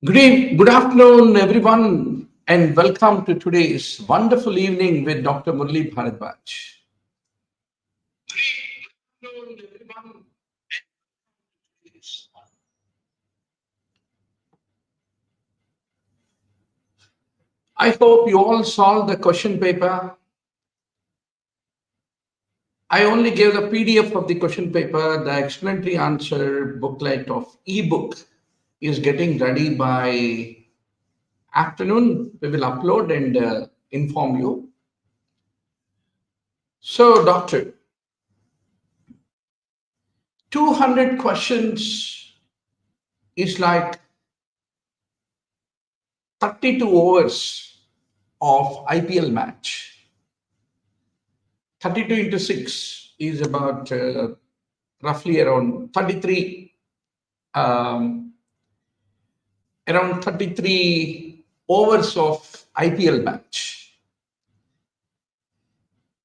Good afternoon, everyone, and welcome to today's wonderful evening with Dr. Murli Bharadwaj. Good afternoon, everyone. I hope you all saw the question paper. I only gave the PDF of the question paper. The explanatory answer booklet of ebook is getting ready by afternoon. We will upload and inform you. So, doctor, 200 questions is like 32 overs of IPL match. 32 into 6 is about roughly around 33 overs of IPL match.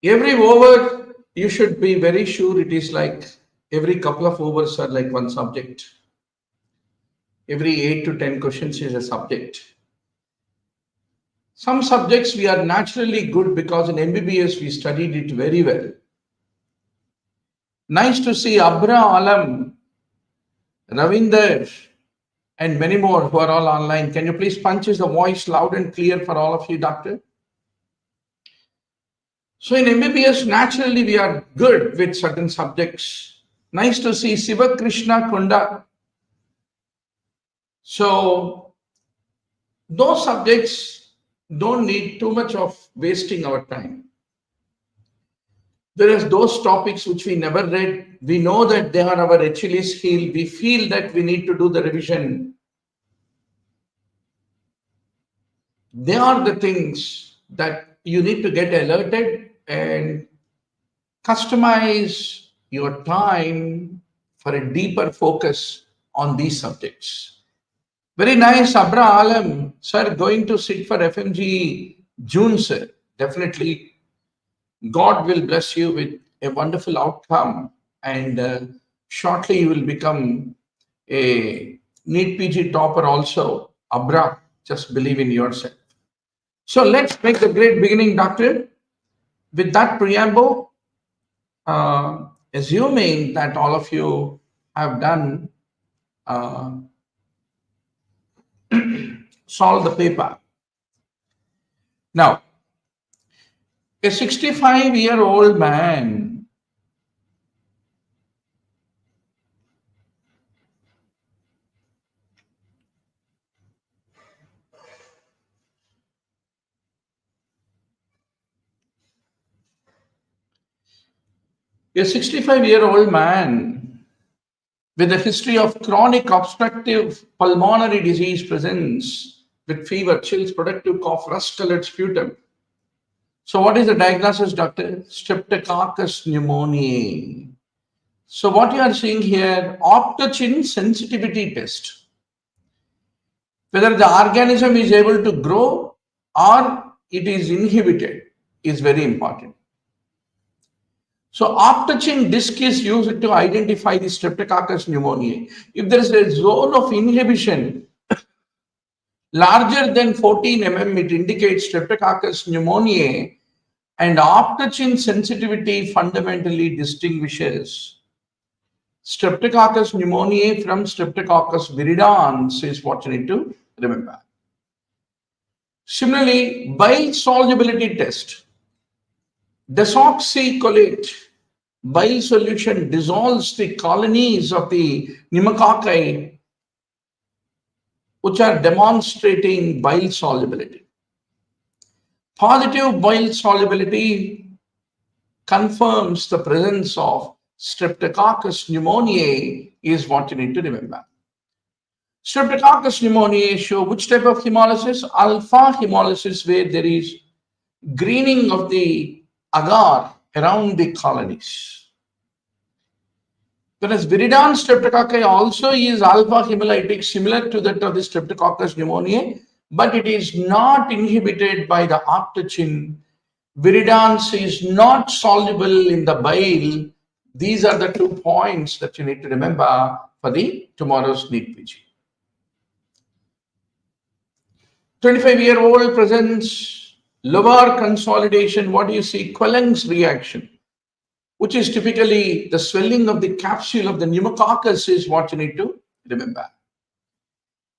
Every over, you should be very sure it is like every couple of overs are like one subject. Every 8 to 10 questions is a subject. Some subjects we are naturally good because in MBBS we studied it very well. Nice to see Abra Alam, Ravinder, and many more who are all online. Can you please punch the voice loud and clear for all of you, doctor? So in MBBS, naturally we are good with certain subjects. Nice to see Siva Krishna Kunda. So those subjects don't need too much of wasting our time. Whereas those topics which we never read, we know that they are our Achilles heel. We feel that we need to do the revision. They are the things that you need to get alerted and customize your time for a deeper focus on these subjects. Very nice, Abra Alam, sir, going to sit for FMG June, sir. Definitely, God will bless you with a wonderful outcome, and shortly you will become a NEETPG topper also. Abra, just believe in yourself. So let's make the great beginning, doctor. With that preamble, assuming that all of you have done solve the paper. Now, a 65-year-old man with a history of chronic obstructive pulmonary disease presents with fever, chills, productive cough, rust-colored sputum. So what is the diagnosis, doctor? Streptococcus pneumoniae. So what you are seeing here, optochin sensitivity test. Whether the organism is able to grow or it is inhibited is very important. So optochin disc is used to identify the Streptococcus pneumoniae. If there is a zone of inhibition larger than 14 mm, it indicates Streptococcus pneumoniae, and optochin sensitivity fundamentally distinguishes Streptococcus pneumoniae from Streptococcus viridans is what you need to remember. Similarly, bile solubility test. Desoxycholate bile solution dissolves the colonies of the pneumococci which are demonstrating bile solubility. Positive bile solubility confirms the presence of Streptococcus pneumoniae is what you need to remember. Streptococcus pneumoniae show which type of hemolysis? Alpha hemolysis, where there is greening of the agar around the colonies. Whereas viridan streptococci also is alpha hemolytic, similar to that of the Streptococcus pneumoniae, but it is not inhibited by the optochin. Viridans is not soluble in the bile. These are the 2 points that you need to remember for the tomorrow's NEETPG. 25-year-old presents lobar consolidation. What do you see? Quellen's reaction, which is typically the swelling of the capsule of the pneumococcus, is what you need to remember.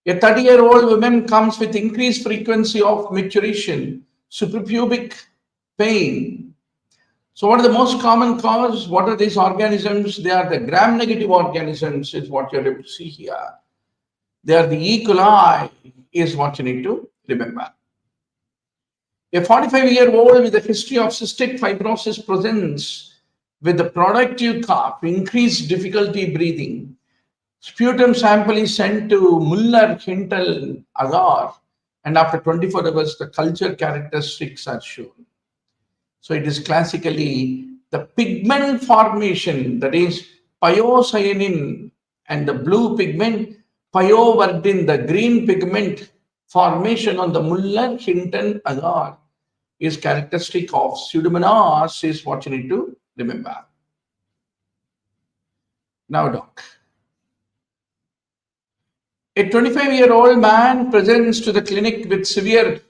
A 30-year-old woman comes with increased frequency of micturition, suprapubic pain. So what are the most common cause? What are these organisms? They are the gram-negative organisms, is what you're able to see here. They are the E. coli, is what you need to remember. A 45-year-old with a history of cystic fibrosis presents with the productive cough, increased difficulty breathing. Sputum sample is sent to Muller Hintel agar, and after 24 hours, the culture characteristics are shown. So it is classically the pigment formation, that is pyocyanin, and the blue pigment, pyoverdin, the green pigment formation on the Muller Hinton agar is characteristic of Pseudomonas, is what you need to remember. Now, doc. A 25-year-old man presents to the clinic with severe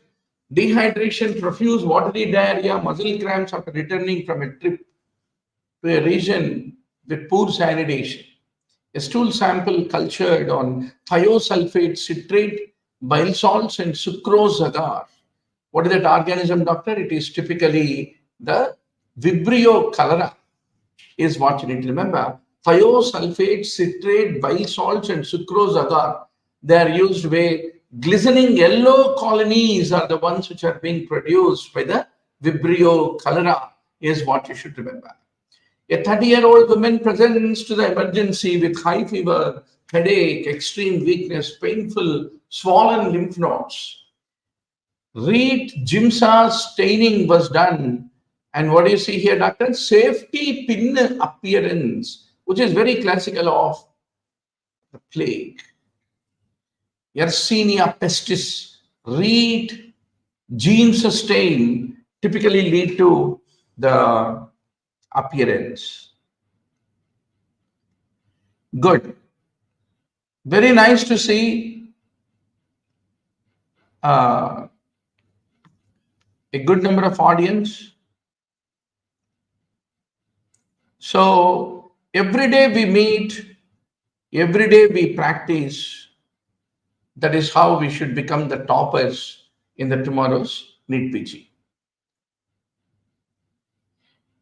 dehydration, profuse watery diarrhea, muscle cramps after returning from a trip to a region with poor sanitation. A stool sample cultured on thiosulfate citrate, bile salts, and sucrose agar. What is that organism, doctor? It is typically the Vibrio cholera, is what you need to remember. Thiosulfate, citrate, bile salts, and sucrose agar. They are used where glistening yellow colonies are the ones which are being produced by the Vibrio cholera, is what you should remember. A 30-year-old woman presents to the emergency with high fever, headache, extreme weakness, painful, swollen lymph nodes. Read Gimsa staining was done. And what do you see here, doctor? Safety pin appearance, which is very classical of the plague. Yersinia pestis, read genes stain typically lead to the appearance. Good. Very nice to see a good number of audience. So every day we meet, every day we practice. That is how we should become the toppers in the tomorrow's NEETPG.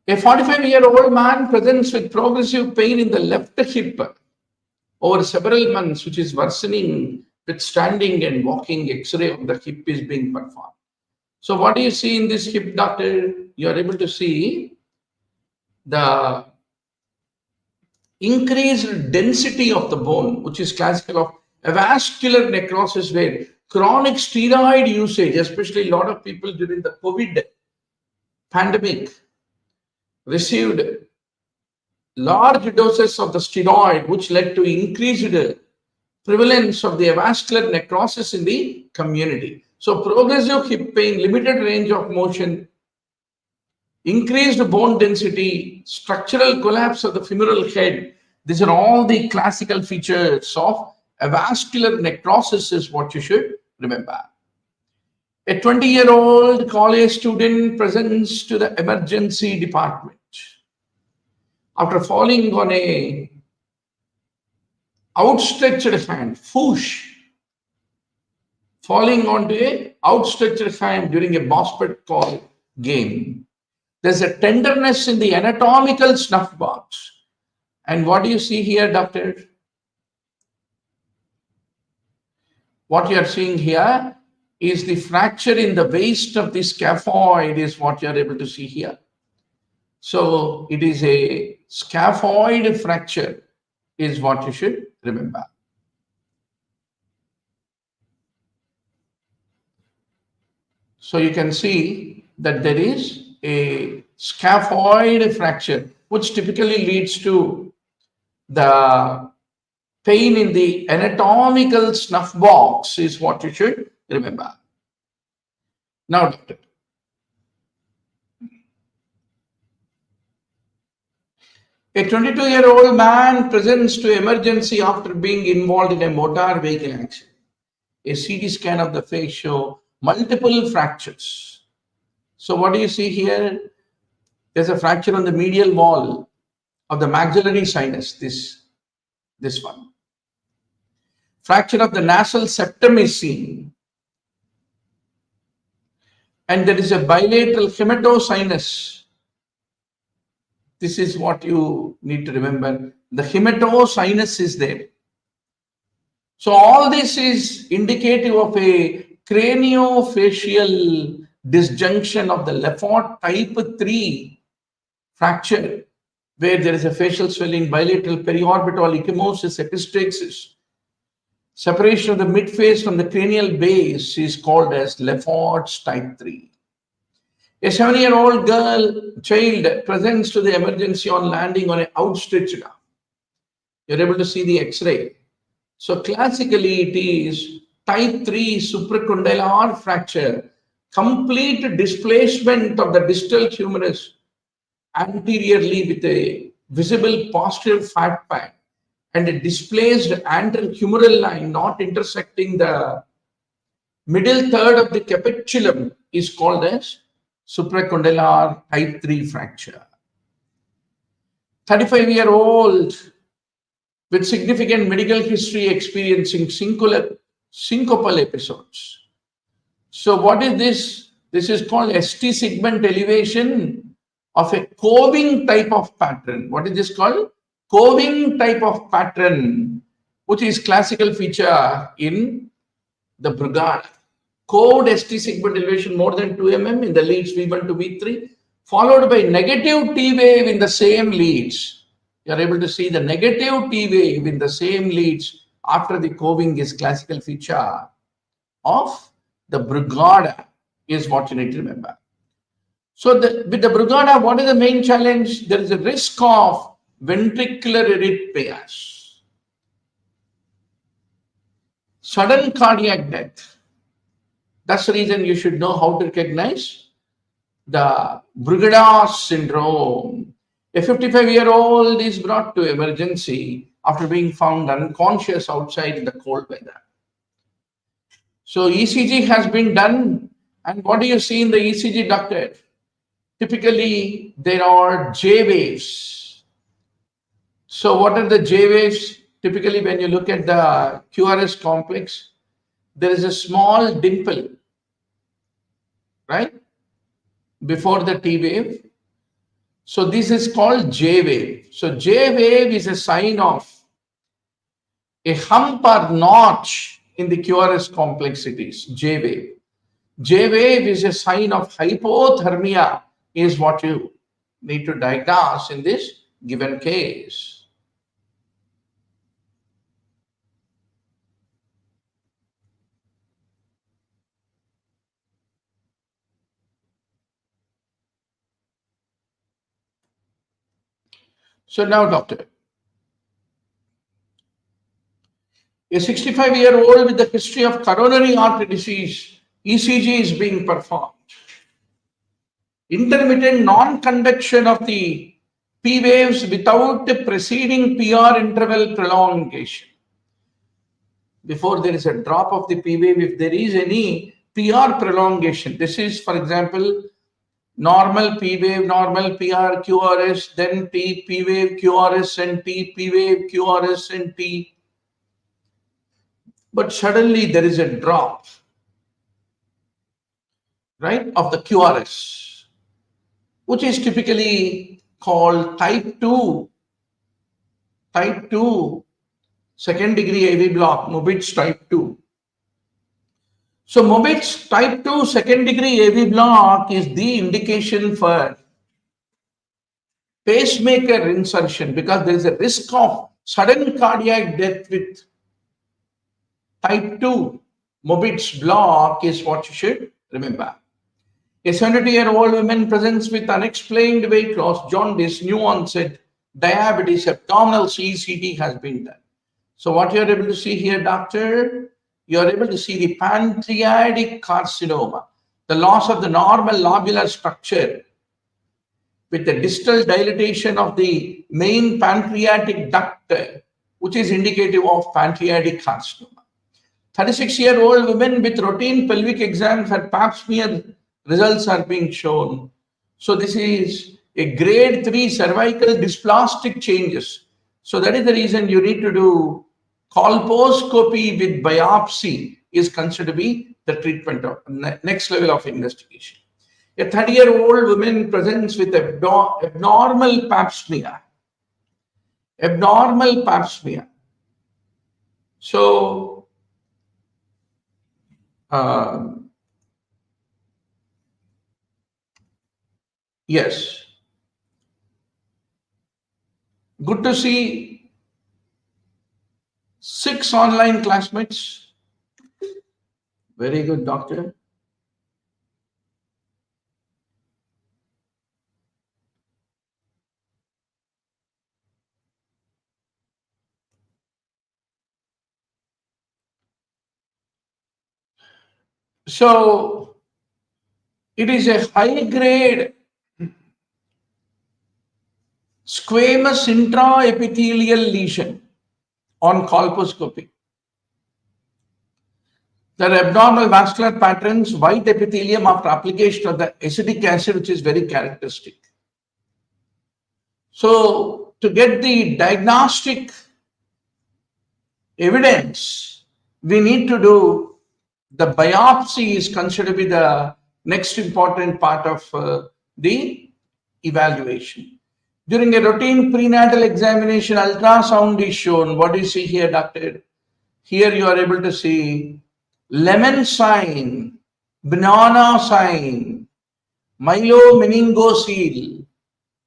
A 45-year-old man presents with progressive pain in the left hip over several months, which is worsening with standing and walking. X-ray of the hip is being performed. So what do you see in this hip, doctor? You are able to see the increased density of the bone, which is classical of avascular necrosis, where chronic steroid usage, especially a lot of people during the COVID pandemic, received large doses of the steroid, which led to increased prevalence of the avascular necrosis in the community. So progressive hip pain, limited range of motion, increased bone density, structural collapse of the femoral head. These are all the classical features of avascular necrosis, is what you should remember. A 20-year-old college student presents to the emergency department after falling on a outstretched hand, falling onto a outstretched hand during a basketball game. There's a tenderness in the anatomical snuff box. And what do you see here, doctor? What you are seeing here is the fracture in the waist of the scaphoid, is what you are able to see here. So it is a scaphoid fracture, is what you should remember. So you can see that there is a scaphoid fracture, which typically leads to the pain in the anatomical snuff box, is what you should remember. Now, doctor. A 22-year-old man presents to emergency after being involved in a motor vehicle accident. A CT scan of the face show multiple fractures. So what do you see here? There's a fracture on the medial wall of the maxillary sinus, this one. Fracture of the nasal septum is seen. And there is a bilateral hematosinus. This is what you need to remember. The hematosinus is there. So all this is indicative of a craniofacial disjunction of the Lefort type 3 fracture, where there is a facial swelling, bilateral periorbital ecchymosis, epistaxis. Separation of the midface from the cranial base is called as Lefort's type 3. A 7-year-old child presents to the emergency on landing on an outstretched arm. You're able to see the X-ray. So classically it is type 3 supracondylar fracture, complete displacement of the distal humerus anteriorly with a visible posterior fat pad and a displaced anterhumeral line not intersecting the middle third of the capitulum is called as supracondylar type 3 fracture. 35-year-old with significant medical history experiencing syncopal episodes. So what is this? This is called ST segment elevation of a coving type of pattern. What is this called? Coving type of pattern, which is classical feature in the Brugada. Coved ST segment elevation more than 2 mm in the leads V1 to V3, followed by negative T wave in the same leads. You are able to see the negative T wave in the same leads after the coving is classical feature of the Brugada is what you need to remember. So with the Brugada, what is the main challenge? There is a risk of ventricular arrhythmias, sudden cardiac death. That's the reason you should know how to recognize the Brugada syndrome. A 55-year-old is brought to emergency after being found unconscious outside in the cold weather. So ECG has been done, and what do you see in the ECG, doctor? Typically, there are J waves. So what are the J waves? Typically, when you look at the QRS complex, there is a small dimple, right, before the T wave. So this is called J wave. So J wave is a sign of a hump or notch in the QRS complexities, J wave. J wave is a sign of hypothermia, is what you need to diagnose in this given case. So now, doctor, a 65-year-old with a history of coronary artery disease, ECG is being performed. Intermittent non-conduction of the P waves without the preceding PR interval prolongation. Before there is a drop of the P wave, if there is any PR prolongation, this is, for example, normal P wave, normal PR, QRS, then T, P wave, QRS and T, P wave, QRS and T. But suddenly there is a drop, right, of the QRS, which is typically called type 2 second degree AV block, Mobitz type 2. So Mobitz type 2 second degree AV block is the indication for pacemaker insertion because there is a risk of sudden cardiac death with type 2 Mobitz block is what you should remember. A 70-year-old woman presents with unexplained weight loss, jaundice, new onset, diabetes, abdominal CECT has been done. So what you are able to see here, doctor, you are able to see the pancreatic carcinoma, the loss of the normal lobular structure with the distal dilatation of the main pancreatic duct, which is indicative of pancreatic carcinoma. 36-year-old women with routine pelvic exam, her pap smear results are being shown. So this is a grade 3 cervical dysplastic changes. So that is the reason you need to do colposcopy with biopsy is considered to be the treatment of next level of investigation. A 30-year-old woman presents with abnormal pap smear. Abnormal pap smear. So, yes, good to see 6 online classmates. Very good, doctor. So, it is a high-grade squamous intraepithelial lesion on colposcopy. There are abnormal vascular patterns, white epithelium after application of the acetic acid, which is very characteristic. So, to get the diagnostic evidence, we need to do the biopsy is considered to be the next important part of the evaluation. During a routine prenatal examination, ultrasound is shown. What do you see here, doctor? Here you are able to see lemon sign, banana sign, myelomeningocele.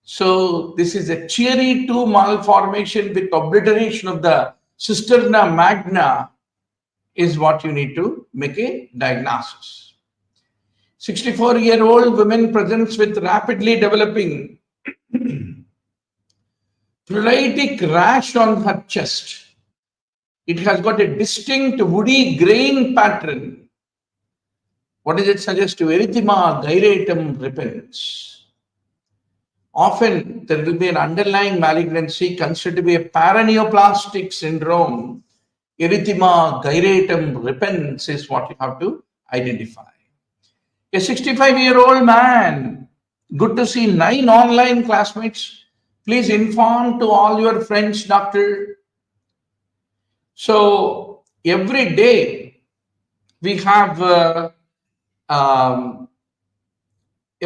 So this is a cherry 2 malformation with obliteration of the cisterna magna is what you need to make a diagnosis. 64-year-old woman presents with rapidly developing pruritic rash on her chest. It has got a distinct woody grain pattern. What does it suggest to? Erythema gyratum repens. Often there will be an underlying malignancy considered to be a paraneoplastic syndrome. Erythema gyratum repens is what you have to identify. A 65-year-old man, good to see 9 online classmates. Please inform to all your friends, doctor. So every day we have a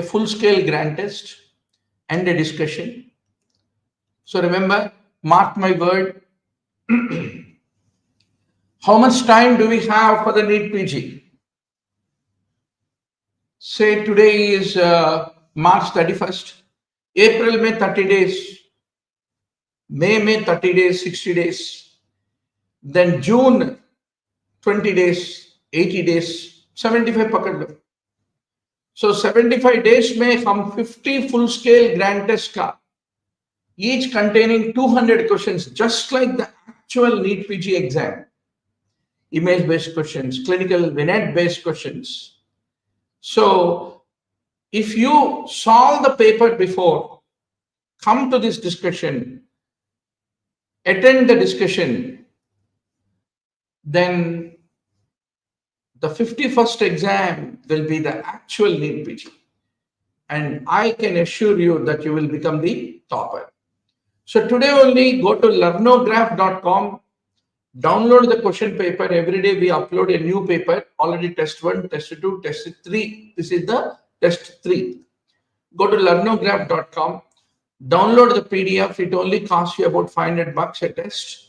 full-scale grand test and a discussion. So remember, mark my word, how much time do we have for the NEETPG? Say today is March 31st, April May 30 days, May 30 days, 60 days, then June 20 days, 80 days, 75 pakad lo. So 75 days में हम 50 full scale grand test का, each containing 200 questions, just like the actual NEETPG exam. Image based questions, clinical vignette based questions. So if you solve the paper before, come to this discussion, attend the discussion, then the 51st exam will be the actual NEETPG. And I can assure you that you will become the topper. So today only go to learnograph.com, download the question paper. Every day we upload a new paper, already test 1, test 2, test 3. This is the test 3. Go to learnograph.com, download the PDF. It only costs you about $500 a test.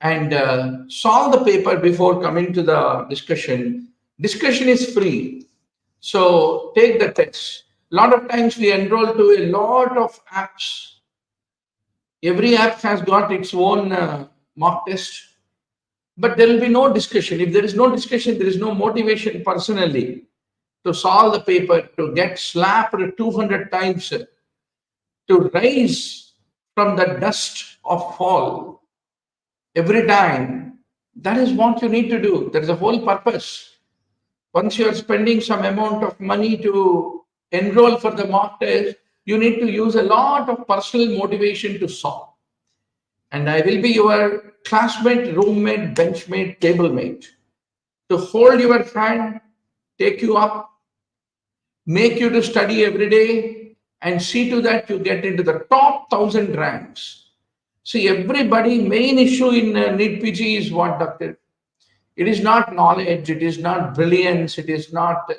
And solve the paper before coming to the discussion. Discussion is free. So take the test. A lot of times we enroll to a lot of apps. Every app has got its own mock test, but there will be no discussion. If there is no discussion, there is no motivation personally to solve the paper, to get slapped 200 times, to rise from the dust of fall every time. That is what you need to do. There is a whole purpose. Once you are spending some amount of money to enroll for the mock test, you need to use a lot of personal motivation to solve. And I will be your classmate, roommate, benchmate, tablemate. to hold your hand, take you up, make you to study every day, and see to that you get into the top 1,000 ranks. See, everybody, main issue in NEETPG is what, doctor? It is not knowledge, it is not brilliance, it is not,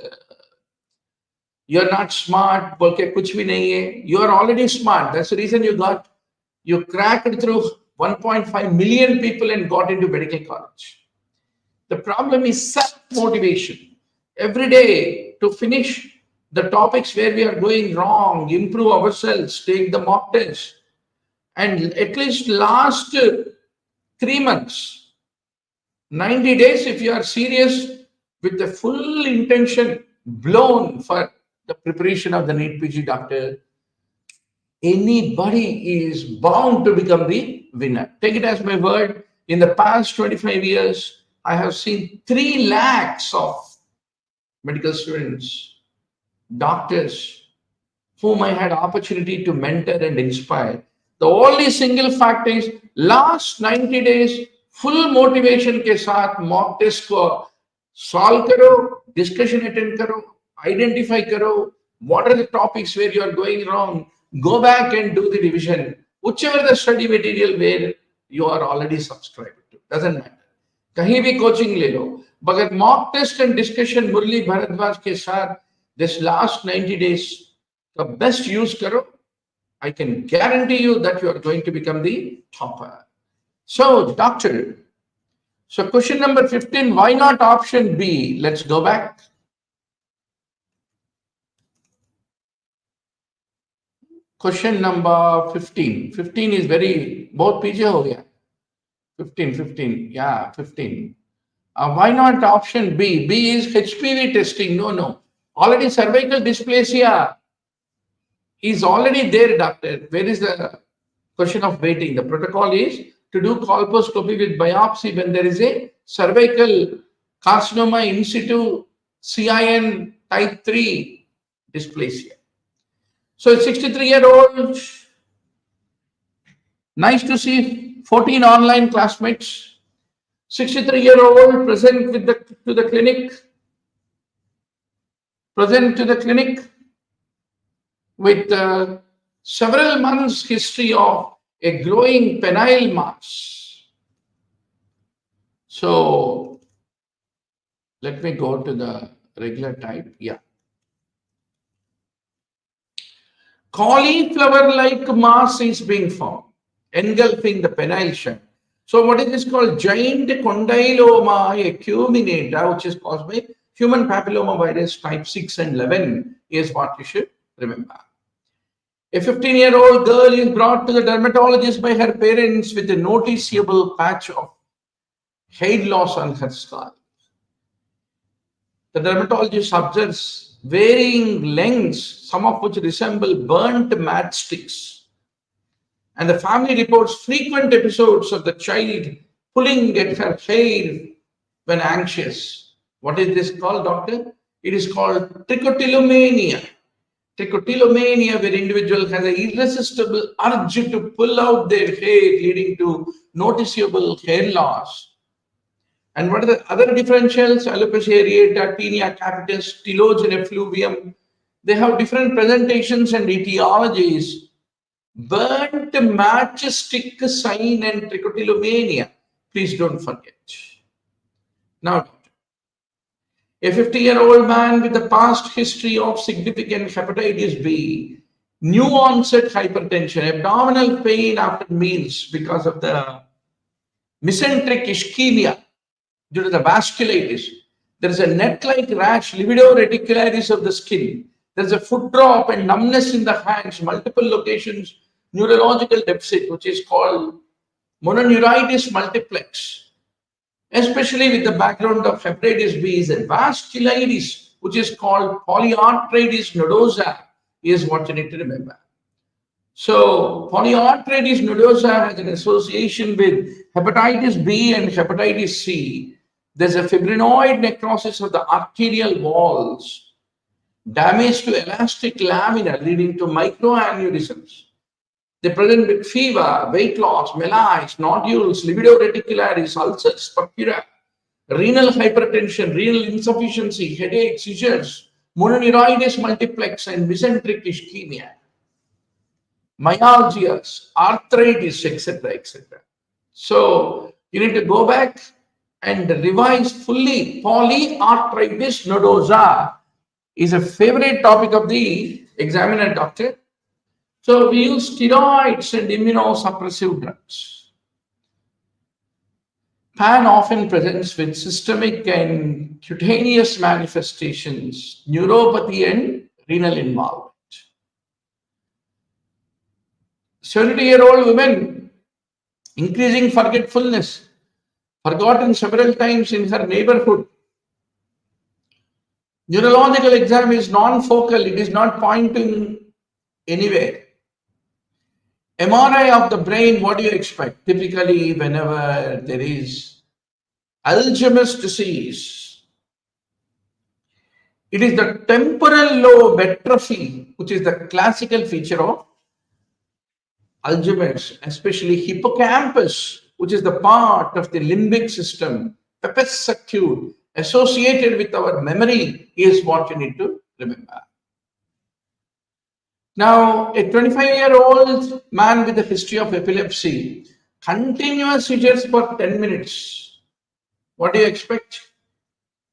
you're not smart, you are already smart. That's the reason you cracked through 1.5 million people and got into medical college. The problem is self-motivation. Every day to finish the topics where we are going wrong, improve ourselves, take the mock test, and at least last 3 months, 90 days, if you are serious with the full intention blown for the preparation of the NEETPG, doctor, anybody is bound to become the winner. Take it as my word. In the past 25 years, I have seen 3 lakhs of medical students, doctors, whom I had opportunity to mentor and inspire. The only single fact is last 90 days, full motivation के साथ mock test को solve करो, discussion attend करो, identify करो, what are the topics where you are going wrong, go back and do the revision, whichever the study material where you are already subscribed to, doesn't matter. कहीं भी coaching ले लो, मगर mock test and discussion मुरली भारद्वाज के साथ this last 90 days the best use करो, I can guarantee you that you are going to become the topper. So, doctor, so question number 15, why not option B? Let's go back. Question number 15. 15 is very, both PG ho gaya. 15, yeah, 15. Why not option B? B is HPV testing. No. Already cervical dysplasia is already there, doctor. Where is the question of waiting? The protocol is to do colposcopy with biopsy when there is a cervical carcinoma in situ CIN type 3 dysplasia. So 63-year-old, nice to see 14 online classmates. 63-year-old present to the clinic with several months history of a growing penile mass. So let me go to the regular type. Yeah. Cauliflower-like mass is being formed, engulfing the penile shaft. So what is this called? Giant condyloma acuminata, which is caused by human papilloma virus type 6 and 11 is what you should remember. A 15-year-old girl is brought to the dermatologist by her parents with a noticeable patch of hair loss on her scalp. The dermatologist observes varying lengths, some of which resemble burnt matchsticks. And the family reports frequent episodes of the child pulling at her hair when anxious. What is this called, doctor? It is called trichotillomania. Trichotillomania, where individual has an irresistible urge to pull out their hair, leading to noticeable hair loss. And what are the other differentials? Alopecia areata, tinea capitis, telogen effluvium. They have different presentations and etiologies. Burnt matchstick sign and trichotillomania. Please don't forget. Now, a 50-year-old man with a past history of significant hepatitis B, new onset hypertension, abdominal pain after meals because of the mesenteric ischemia due to the vasculitis. There is a net-like rash, livido reticularis of the skin. There is a foot drop and numbness in the hands, multiple locations, neurological deficit, which is called mononeuritis multiplex. Especially with the background of hepatitis B, is a vasculitis, which is called polyarteritis nodosa, is what you need to remember. So, polyarteritis nodosa has an association with hepatitis B and hepatitis C. There's a fibrinoid necrosis of the arterial walls, damage to elastic lamina leading to microaneurysms. They present with fever, weight loss, malaise, nodules, livido reticularis, ulcers, purpura. renal hypertension, renal insufficiency, headache, seizures, mononeuritis multiplex, and mesenteric ischemia, myalgias, arthritis, etc., etc. So you need to go back and revise fully. Polyarthritis nodosa is a favorite topic of the examiner, doctor. So we use steroids and immunosuppressive drugs. PAN often presents with systemic and cutaneous manifestations, neuropathy and renal involvement. 70-year-old women, increasing forgetfulness, forgotten several times in her neighborhood. Neurological exam is non-focal, it is not pointing anywhere. MRI of the brain, what do you expect? Typically, whenever there is Alzheimer's disease, it is the temporal lobe atrophy, which is the classical feature of Alzheimer's, especially hippocampus, which is the part of the limbic system, pepes circuit, associated with our memory, is what you need to remember. Now, a 25-year-old man with a history of epilepsy, continuous seizures for 10 minutes. What do you expect?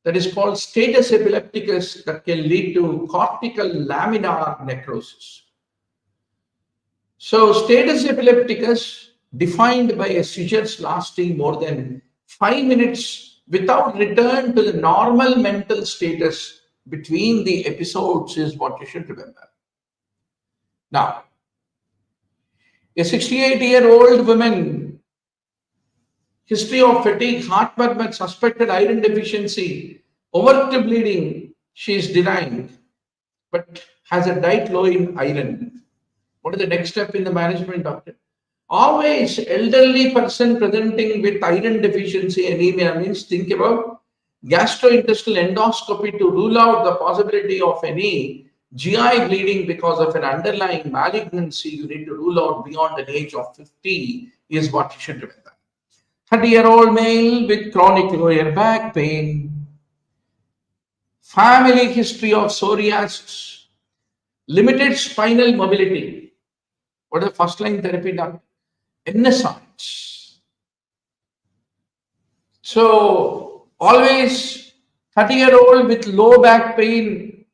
That is called status epilepticus, that can lead to cortical laminar necrosis. So, status epilepticus defined by a seizures lasting more than 5 minutes without return to the normal mental status between the episodes is what you should remember. Now, a 68-year-old woman, history of fatigue, heartburn with suspected iron deficiency, overt bleeding, she is denying, but has a diet low in iron. What is the next step in the management, doctor? Always elderly person presenting with iron deficiency anemia means think about gastrointestinal endoscopy to rule out the possibility of any GI bleeding because of an underlying malignancy. You need to rule out beyond an age of 50 is what you should remember. 30-year-old male with chronic lower back pain, family history of psoriasis, limited spinal mobility. What is the first line therapy done? NSAIDs. So always 30-year-old with low back pain,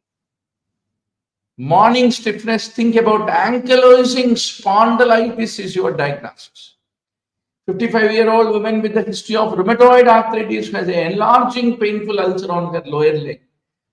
morning stiffness, think about ankylosing spondylitis is your diagnosis. 55-year-old woman with a history of rheumatoid arthritis has an enlarging painful ulcer on her lower leg.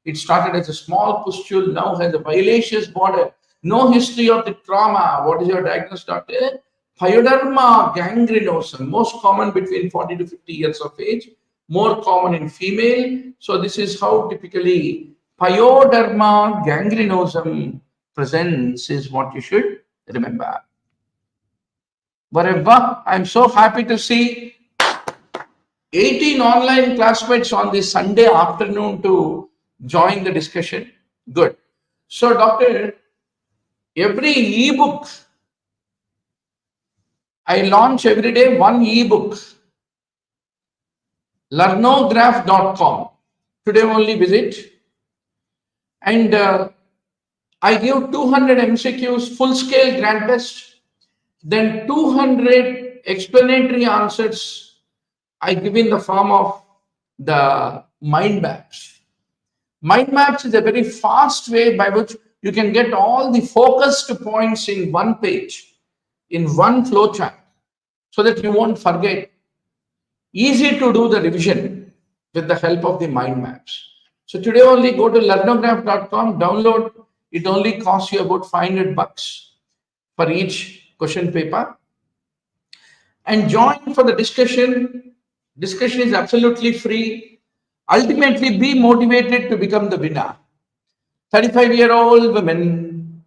It started as a small pustule, now has a violaceous border. No history of the trauma. What is your diagnosis, doctor? Pyoderma gangrenosum, most common between 40 to 50 years of age, more common in female. So this is how typically pyoderma gangrenosum presents is what you should remember. Whatever, I'm so happy to see 18 online classmates on this Sunday afternoon to join the discussion. Good. So, doctor, every ebook, I launch every day one ebook, learnograph.com. Today only visit. And I give 200 MCQs, full-scale grand test, then 200 explanatory answers I give in the form of the mind maps. Mind maps is a very fast way by which you can get all the focused points in one page, in one flow chart, so that you won't forget. Easy to do the revision with the help of the mind maps. So today only go to learnograph.com, download. It only costs you about $500 for each question paper. And join for the discussion. Discussion is absolutely free. Ultimately, be motivated to become the winner. 35-year-old women,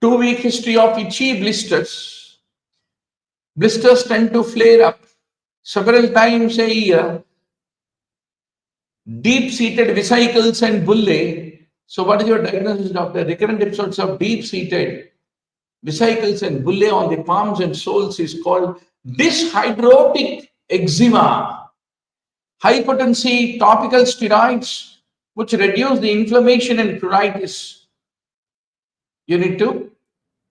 2-week history of itchy blisters. Blisters tend to flare up several times a year. Deep-seated vesicles and bullae. So what is your diagnosis, doctor? Recurrent episodes of deep-seated vesicles and bullae on the palms and soles is called dyshydrotic eczema. high potency topical steroids, which reduce the inflammation and pruritus, you need to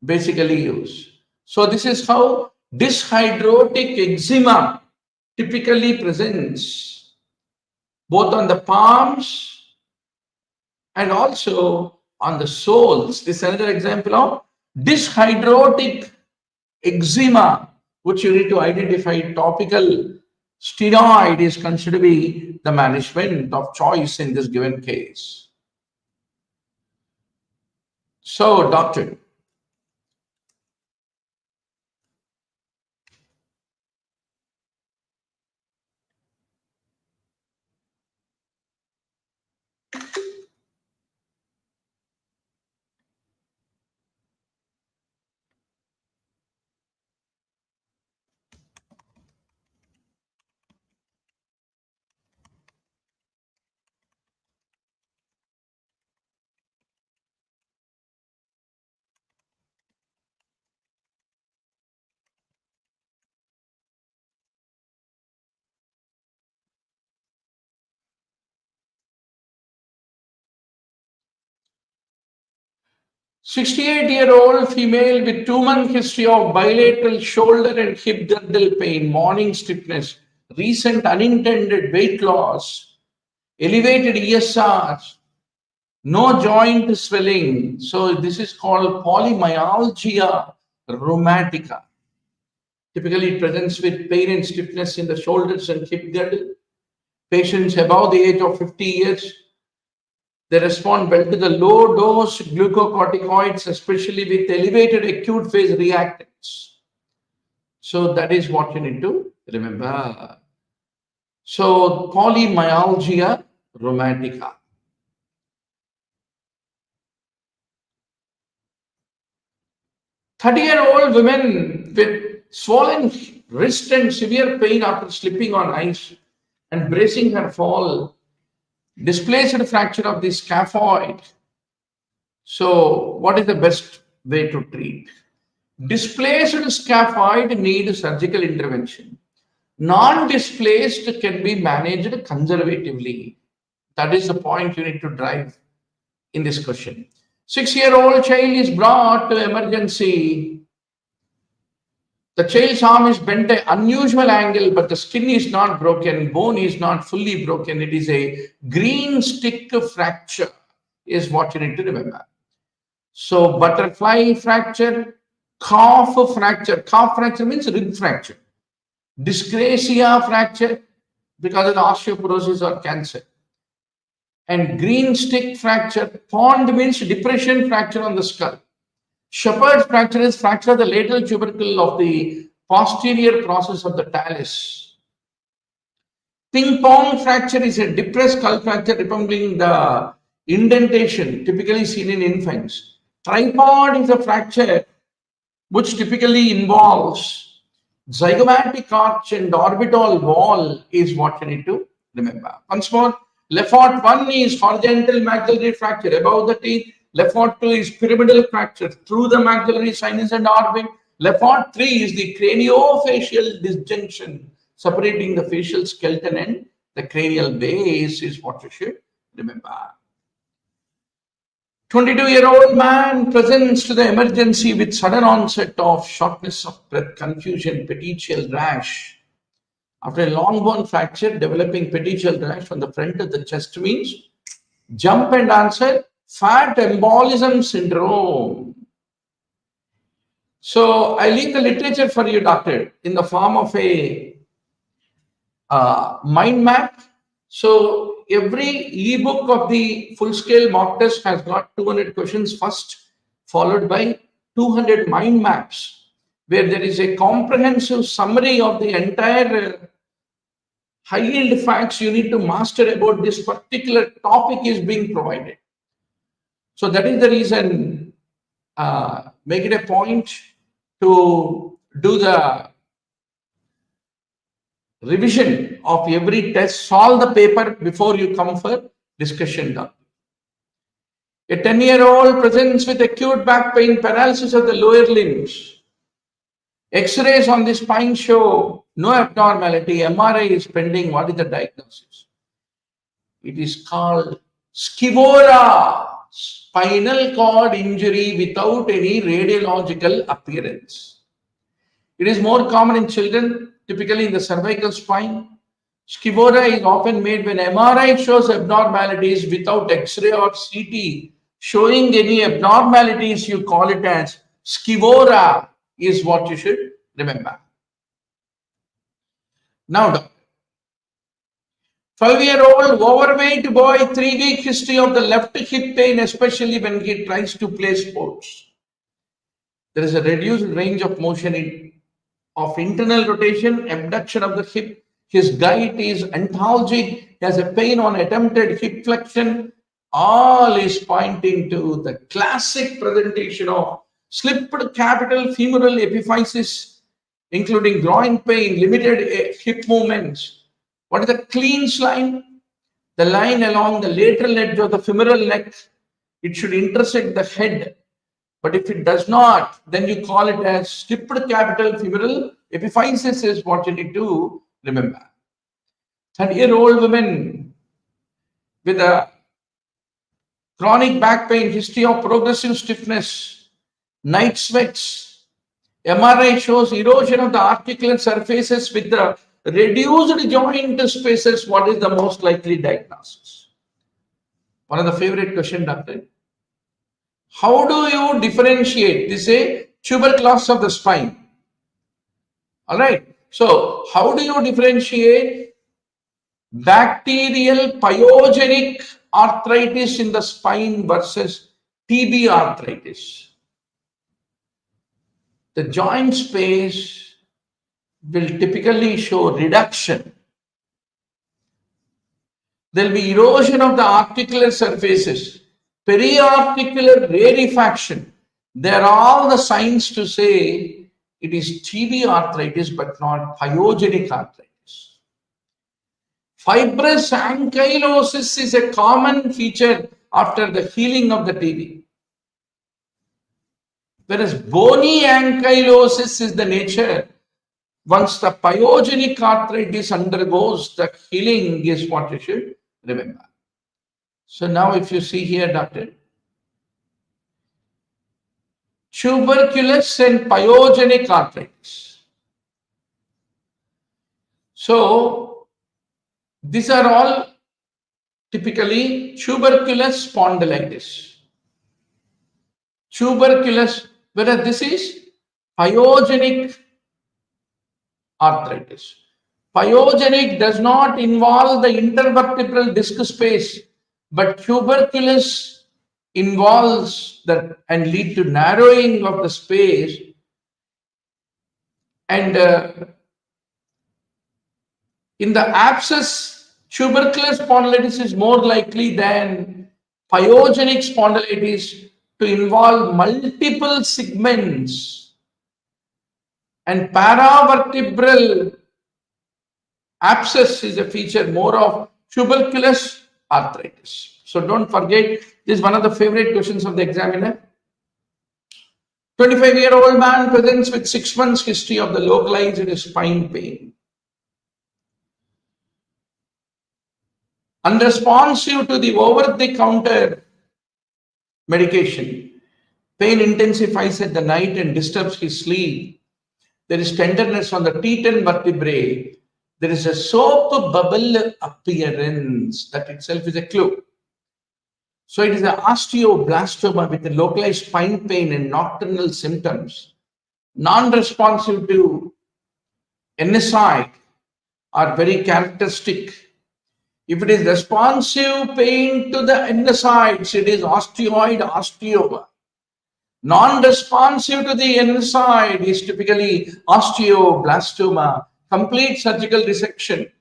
basically use. So this is how dyshydrotic eczema typically presents both on the palms and also on the soles. This is another example of dyshydrotic eczema, which you need to identify. Topical steroid is considered to be the management of choice in this given case. So, doctor, 68-year-old female with 2-month history of bilateral shoulder and hip girdle pain, morning stiffness, recent unintended weight loss, elevated ESR, no joint swelling. So this is called polymyalgia rheumatica. Typically it presents with pain and stiffness in the shoulders and hip girdle. Patients above the age of 50 years, they respond well to the low dose glucocorticoids, especially with elevated acute phase reactants. So that is what you need to remember. So polymyalgia rheumatica. 30-year-old women with swollen wrist and severe pain after slipping on ice and bracing her fall, displaced fracture of the scaphoid. So what is the best way to treat? Displaced scaphoid need surgical intervention. Non-displaced can be managed conservatively. That is the point you need to drive in this question. 6-year-old child is brought to emergency. The child's arm is bent at an unusual angle, but the skin is not broken, bone is not fully broken. It is a green stick fracture is what you need to remember. So butterfly fracture, calf fracture means rib fracture. Dyscrasia fracture because of the osteoporosis or cancer. And green stick fracture, pond means depression fracture on the skull. Shepherd's fracture is fracture of the lateral tubercle of the posterior process of the talus. Ping pong fracture is a depressed skull fracture resembling the indentation typically seen in infants. Tripod is a fracture which typically involves zygomatic arch and orbital wall is what you need to remember. Once more, Lefort 1 is horizontal maxillary fracture above the teeth. Lefort 2 is pyramidal fracture through the maxillary sinus and orbit. Lefort 3 is the craniofacial disjunction separating the facial skeleton and the cranial base is what you should remember. 22-year-old man presents to the emergency with sudden onset of shortness of breath, confusion, petechial rash. After a long bone fracture, developing petechial rash on the front of the chest means jump and answer fat embolism syndrome. So I leave the literature for you, doctor, in the form of a mind map. So every ebook of the full-scale mock test has got 200 questions first, followed by 200 mind maps, where there is a comprehensive summary of the entire high-yield facts you need to master about this particular topic is being provided. So that is the reason, make it a point to do the revision of every test, solve the paper before you come for discussion done. A 10-year-old presents with acute back pain, paralysis of the lower limbs. X-rays on the spine show No abnormality. MRI is pending. What is the diagnosis? It is called scivora, spinal cord injury without any radiological appearance. It is more common in children, typically in the cervical spine. Scivora is often made when MRI shows abnormalities without X-ray or CT showing any abnormalities. You call it as scivora is what you should remember. Now, 12-year-old overweight boy, 3-week history of the left hip pain, especially when he tries to play sports. There is a reduced range of motion of internal rotation, abduction of the hip. His gait is antalgic. He has a pain on attempted hip flexion. All is pointing to the classic presentation of slipped capital femoral epiphysis, including groin pain, limited hip movements. What is the cleans line? The line along the lateral edge of the femoral neck. It should intersect the head. But if it does not, then you call it as slipped capital femoral epiphysis is what you need to remember. 30-year-old woman with a chronic back pain, history of progressive stiffness, night sweats. MRI shows erosion of the articular surfaces with the reduced joint spaces. What is the most likely diagnosis? One of the favorite questions, doctor. How do you differentiate? This is a tuberculosis of the spine. All right. So, how do you differentiate bacterial pyogenic arthritis in the spine versus TB arthritis? The joint space will typically show reduction. There will be erosion of the articular surfaces, periarticular rarefaction. There are all the signs to say it is TB arthritis but not pyogenic arthritis. Fibrous ankylosis is a common feature after the healing of the TB. Whereas bony ankylosis is the nature. Once the pyogenic arthritis undergoes, the healing is what you should remember. So now if you see here, doctor, tuberculous and pyogenic arthritis. So these are all typically tuberculous spondylitis. Tuberculous, whereas this is pyogenic arthritis. Pyogenic does not involve the intervertebral disc space, but tuberculous involves that and lead to narrowing of the space. And in the abscess, tuberculous spondylitis is more likely than pyogenic spondylitis to involve multiple segments, and paravertebral abscess is a feature more of tuberculous arthritis. So don't forget, this is one of the favorite questions of the examiner. 25-year-old man presents with 6 months history of the localized spine pain. Unresponsive to the over-the-counter medication, pain intensifies at the night and disturbs his sleep. There is tenderness on the T10 vertebrae. There is a soap bubble appearance. That itself is a clue. So it is an osteoblastoma with a localized spine pain and nocturnal symptoms. Non-responsive to NSAID are very characteristic. If it is responsive pain to the NSAIDs, it is osteoid osteoma. Non-responsive to the NSAID is typically osteoblastoma. Complete surgical resection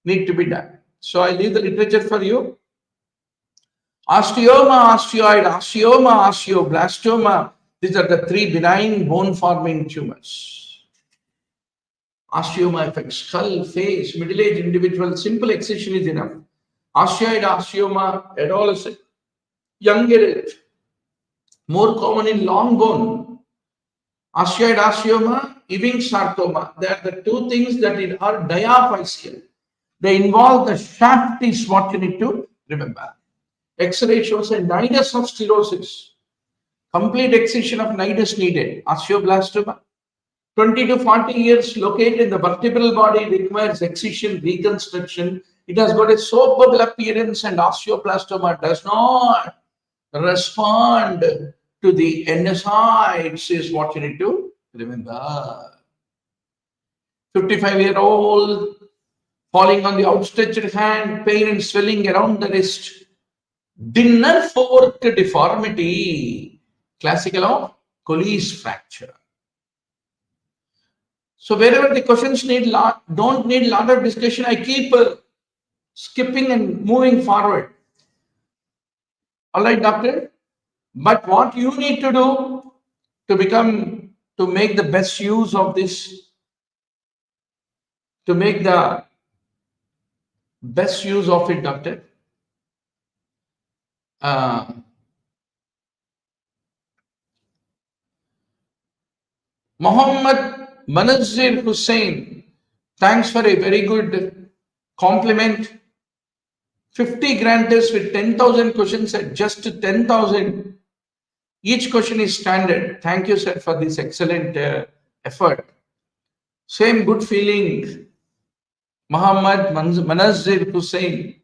need to be done. So I leave the literature for you. Osteoma, osteoid, osteoma, osteoblastoma. These are the 3 benign bone-forming tumors. Osteoma affects skull, face, middle-aged individual. Simple excision is enough. Osteoid osteoma, adolescent, younger age. More common in long bone. Osteoid osteoma, Ewing sarcoma. They are the two things that are diaphyseal. They involve the shaft is what you need to remember. X-ray shows a nidus of sclerosis. Complete excision of nidus needed. Osteoblastoma. 20 to 40 years located in the vertebral body requires excision reconstruction. It has got a soap bubble appearance and osteoblastoma does not respond to the endocytes is what you need to remember. 55-year-old falling on the outstretched hand, pain and swelling around the wrist. Dinner fork deformity, classical of Colles fracture. So wherever the questions don't need a lot of discussion, I keep skipping and moving forward. All right, doctor. But what you need to do to make the best use of this, to make the best use of it, doctor. Mohammed Manazir Hussain, thanks for a very good compliment. 50 granters with 10,000 questions at just 10,000. Each question is standard. Thank you, sir, for this excellent effort. Same good feeling. Mohammed Manazir Hussain,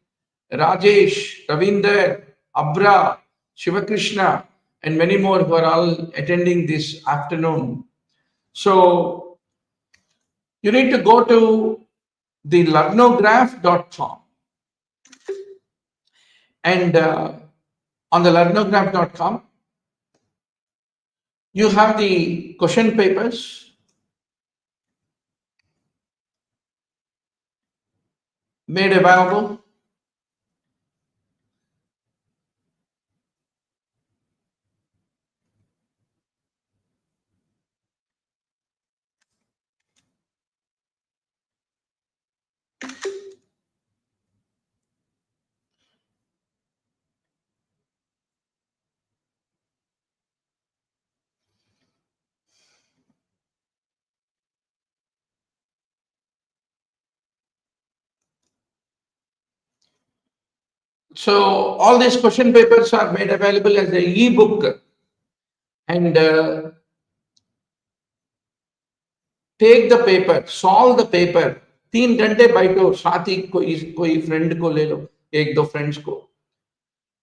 Rajesh, Ravinder, Abra, Shivakrishna, and many more who are all attending this afternoon. So you need to go to the learnograph.com and on the learnograph.com you have the question papers made available. So all these question papers are made available as an ebook, and take the paper, solve the paper. 3 घंटे बैठो, साथ ही कोई friend को ले लो, 1-2 friends को.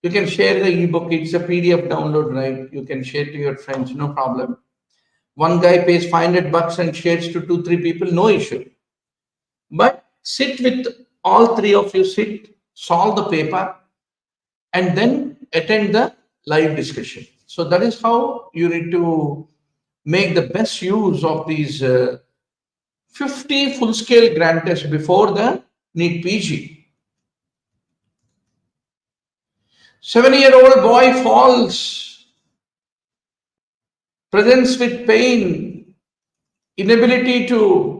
You can share the ebook. It's a PDF download, right? You can share to your friends, no problem. One guy pays $500 and shares to 2-3 people, no issue. But sit with all 3 of you, solve the paper, and then attend the live discussion. So that is how you need to make the best use of these 50 full-scale grant tests before the NEETPG. 7-year-old boy falls, presents with pain, inability to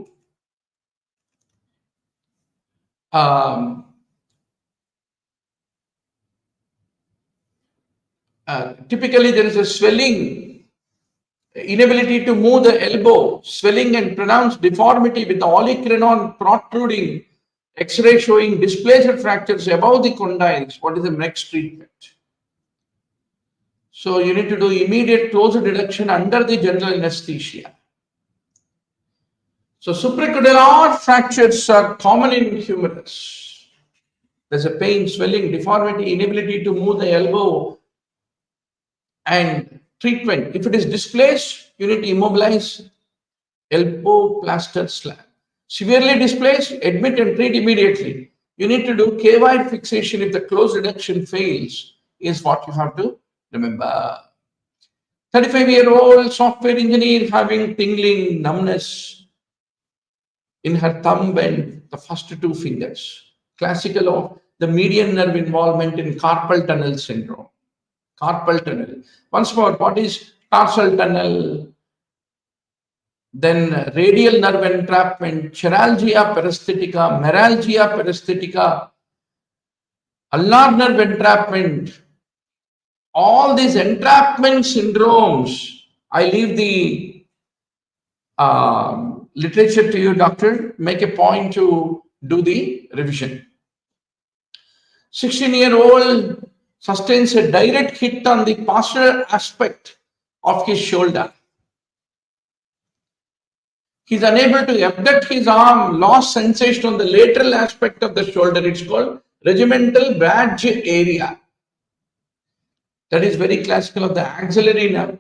typically there is a swelling, inability to move the elbow, swelling and pronounced deformity with the olecranon protruding, X-ray showing displaced fractures above the condyles. What is the next treatment? So you need to do immediate closed reduction under the general anesthesia. So supracondylar fractures are common in humerus. There's a pain, swelling, deformity, inability to move the elbow, and treatment. If it is displaced, you need to immobilize elbow plaster slab. Severely displaced, admit and treat immediately. You need to do K-wide fixation if the closed reduction fails, is what you have to remember. 35-year-old software engineer having tingling, numbness in her thumb and the first 2 fingers. Classical of the median nerve involvement in carpal tunnel syndrome. Carpal tunnel. Once more, what is tarsal tunnel? Then radial nerve entrapment, chiralgia paresthetica, meralgia paresthetica, ulnar nerve entrapment. All these entrapment syndromes, I leave the literature to you, doctor. Make a point to do the revision. 16-year-old sustains a direct hit on the posterior aspect of his shoulder. He is unable to abduct his arm, lost sensation on the lateral aspect of the shoulder. It's called regimental badge area. That is very classical of the axillary nerve.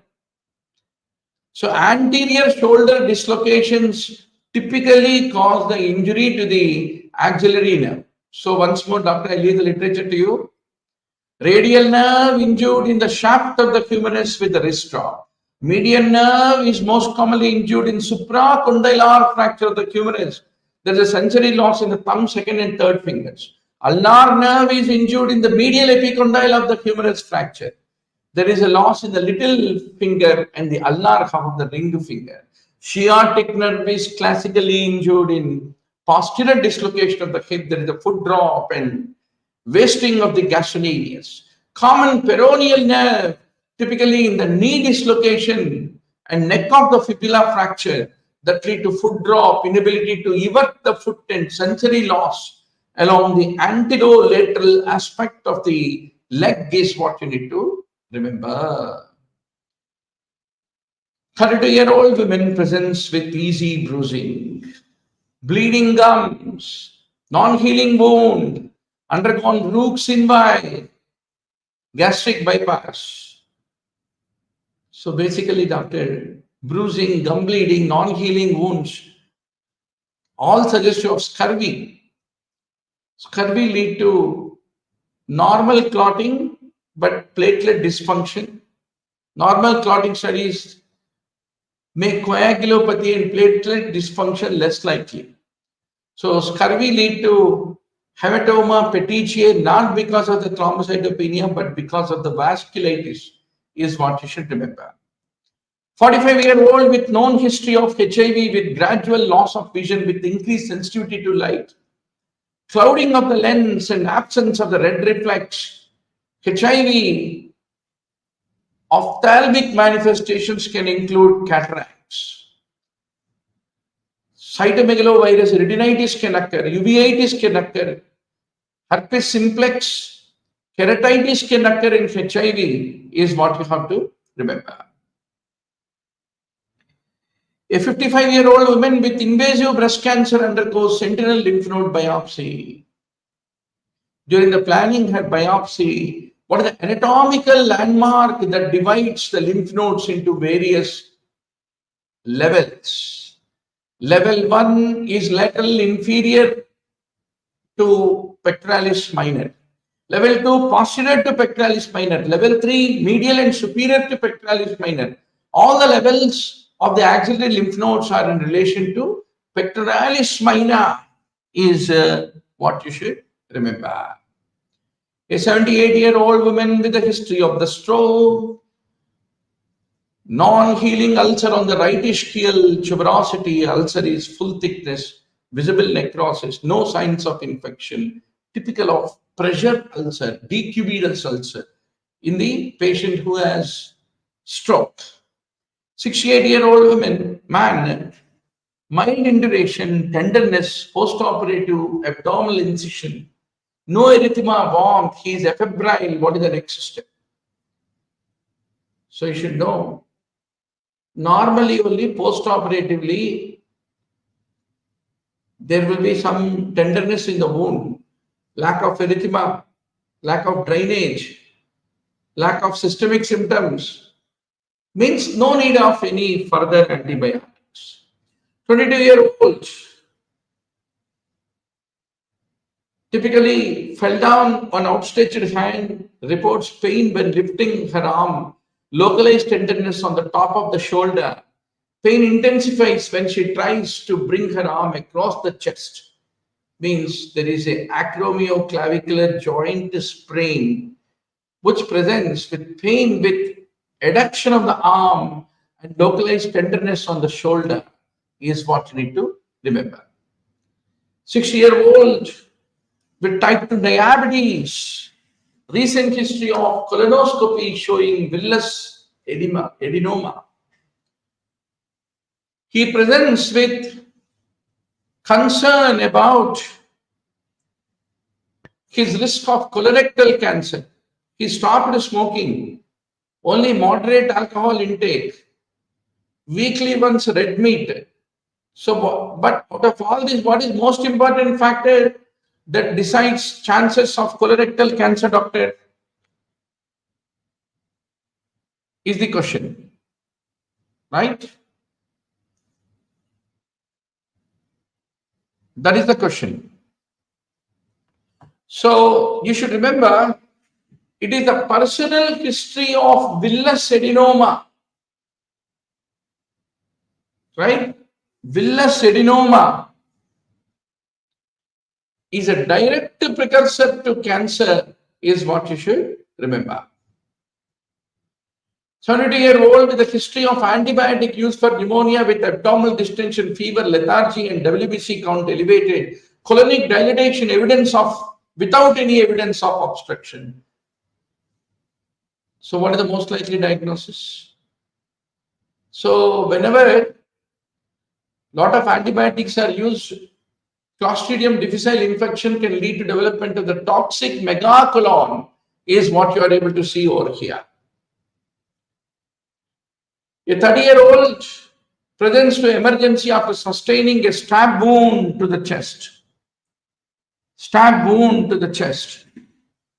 So anterior shoulder dislocations typically cause the injury to the axillary nerve. So once more, doctor, I leave the literature to you. Radial nerve injured in the shaft of the humerus with the wrist drop. Median nerve is most commonly injured in supracondylar fracture of the humerus. There is a sensory loss in the thumb, second and third fingers. Ulnar nerve is injured in the medial epicondyle of the humerus fracture. There is a loss in the little finger and the ulnar half of the ring finger. Sciatic nerve is classically injured in posterior dislocation of the hip. There is a foot drop and wasting of the gastrocnemius. Common peroneal nerve, typically in the knee dislocation and neck of the fibula fracture, that lead to foot drop, inability to evert the foot and sensory loss along the anterolateral aspect of the leg is what you need to remember. 32-year-old women presents with easy bruising, bleeding gums, non-healing wound, undergone Roux by gastric bypass. So basically, doctor, bruising, gum bleeding, non-healing wounds, all suggestive of scurvy. Scurvy lead to normal clotting but platelet dysfunction. Normal clotting studies make coagulopathy and platelet dysfunction less likely. So scurvy lead to hematoma petechiae not because of the thrombocytopenia but because of the vasculitis is what you should remember. 45-year-old with known history of HIV with gradual loss of vision with increased sensitivity to light, clouding of the lens and absence of the red reflex. HIV ophthalmic manifestations can include cataracts. Cytomegalovirus retinitis can occur, uveitis can occur, herpes simplex, keratitis can occur in HIV is what you have to remember. A 55-year-old woman with invasive breast cancer undergoes sentinel lymph node biopsy. During the planning her biopsy, what is the anatomical landmark that divides the lymph nodes into various levels? Level 1 is lateral inferior to pectoralis minor. Level 2 posterior to pectoralis minor. Level 3 medial and superior to pectoralis minor. All the levels of the axillary lymph nodes are in relation to pectoralis minor is what you should remember. A 78-year-old woman with a history of the stroke, non-healing ulcer on the right ischial tuberosity, ulcer is full thickness, visible necrosis, no signs of infection, typical of pressure ulcer, decubitus ulcer in the patient who has stroke. 68-year-old man, mild induration, tenderness, post-operative abdominal incision, no erythema, warmth, he is afebrile. What is the next step? So you should know. Normally, only post-operatively, there will be some tenderness in the wound, lack of erythema, lack of drainage, lack of systemic symptoms. Means no need of any further antibiotics. 22-year-old typically fell down on outstretched hand, reports pain when lifting her arm, localized tenderness on the top of the shoulder. Pain intensifies when she tries to bring her arm across the chest. Means there is a acromioclavicular joint sprain which presents with pain with adduction of the arm and localized tenderness on the shoulder is what you need to remember. 6-year-old with type 2 diabetes, recent history of colonoscopy showing villous adenoma. He presents with concern about his risk of colorectal cancer. He stopped smoking, only moderate alcohol intake, weekly once red meat. So, but out of all this, what is most important factor that decides chances of colorectal cancer, doctor? Is the question, right? That is the question. So you should remember, it is the personal history of villus adenoma, right? Villus adenoma is a direct precursor to cancer, is what you should remember. 72-year-old with a history of antibiotic use for pneumonia with abdominal distension, fever, lethargy, and WBC count elevated, colonic dilatation, evidence of without any evidence of obstruction. So, what is the most likely diagnosis? So, whenever a lot of antibiotics are used, Clostridium difficile infection can lead to development of the toxic megacolon, is what you are able to see over here. A 30-year-old presents to emergency after sustaining a stab wound to the chest. Stab wound to the chest.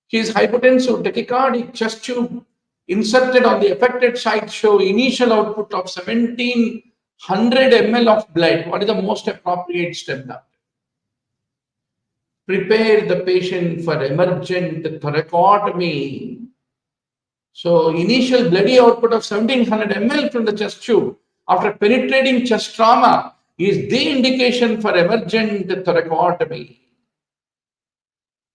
He is hypotensive, tachycardic, chest tube inserted on the affected site show initial output of 1700 ml of blood. What is the most appropriate step now? Prepare the patient for emergent thoracotomy. So initial bloody output of 1700 ml from the chest tube after penetrating chest trauma is the indication for emergent thoracotomy.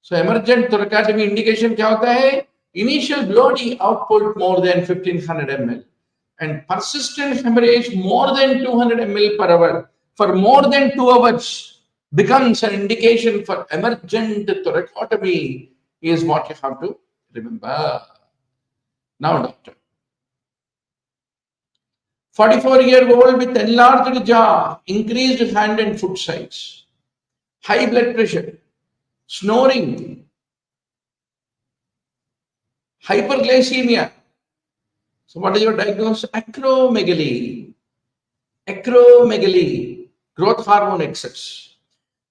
So emergent thoracotomy indication क्या होता है? Initial bloody output more than 1500 ml and persistent hemorrhage more than 200 ml per hour for more than 2 hours becomes an indication for emergent thoracotomy, is what you have to remember. Now, doctor. 44-year-old with enlarged jaw, increased hand and foot size, high blood pressure, snoring, hyperglycemia. So, what is your diagnosis? Acromegaly. Acromegaly, growth hormone excess.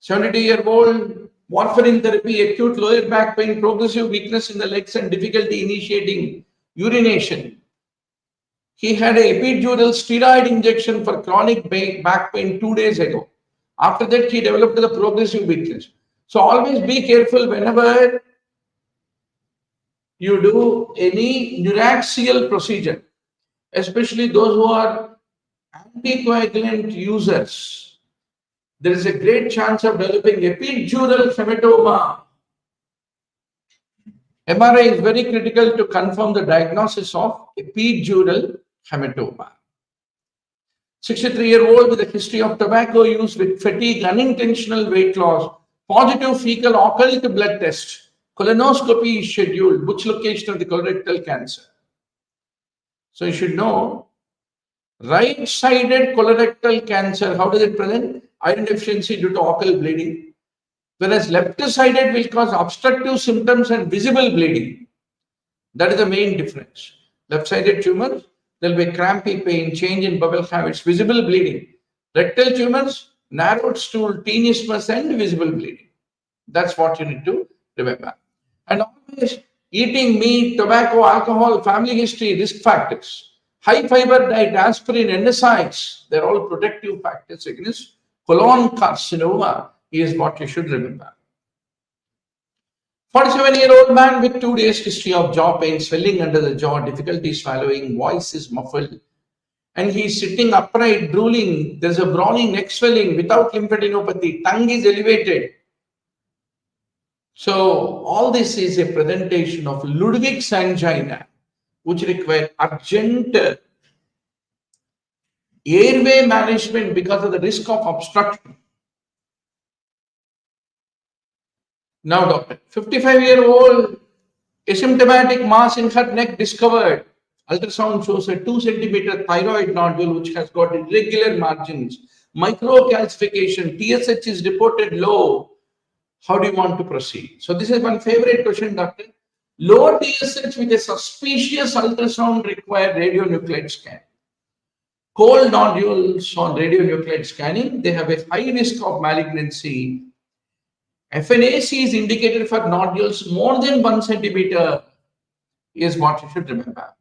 72-year-old, warfarin therapy, acute lower back pain, progressive weakness in the legs, and difficulty initiating urination. He had an epidural steroid injection for chronic back pain 2 days ago. After that, he developed the progressive weakness. So always be careful whenever you do any neuraxial procedure, especially those who are anticoagulant users. There is a great chance of developing epidural hematoma. MRI is very critical to confirm the diagnosis of epidural hematoma. 63-year-old with a history of tobacco use with fatigue, unintentional weight loss, positive fecal occult blood test, colonoscopy is scheduled, which location of the colorectal cancer. So you should know, right-sided colorectal cancer, how does it present? Iron deficiency due to occult bleeding. Whereas left-sided will cause obstructive symptoms and visible bleeding. That is the main difference. Left-sided tumors, there will be crampy pain, change in bowel habits, visible bleeding. Rectal tumors, narrowed stool, tenesmus, and visible bleeding. That's what you need to remember. And always eating meat, tobacco, alcohol, family history, risk factors. High fiber diet, aspirin, NSAIDs, they're all protective factors against colon carcinoma, is what you should remember. 47-year-old man with 2 days history of jaw pain, swelling under the jaw, difficulty swallowing, voice is muffled, and he is sitting upright, drooling. There's a brawling, neck swelling without lymphadenopathy, tongue is elevated. So all this is a presentation of Ludwig's angina, which require urgent airway management because of the risk of obstruction. Now, doctor, 55-year-old asymptomatic mass in her neck discovered Ultrasound shows a 2 centimeter thyroid nodule which has got irregular margins, microcalcification, TSH is reported low. How do you want to proceed? So this is one favorite question, doctor. Low TSH with a suspicious ultrasound require radionuclide scan. Cold nodules on radionuclide scanning, they have a high risk of malignancy. FNAC is indicated for nodules more than 1 centimeter is what you should remember.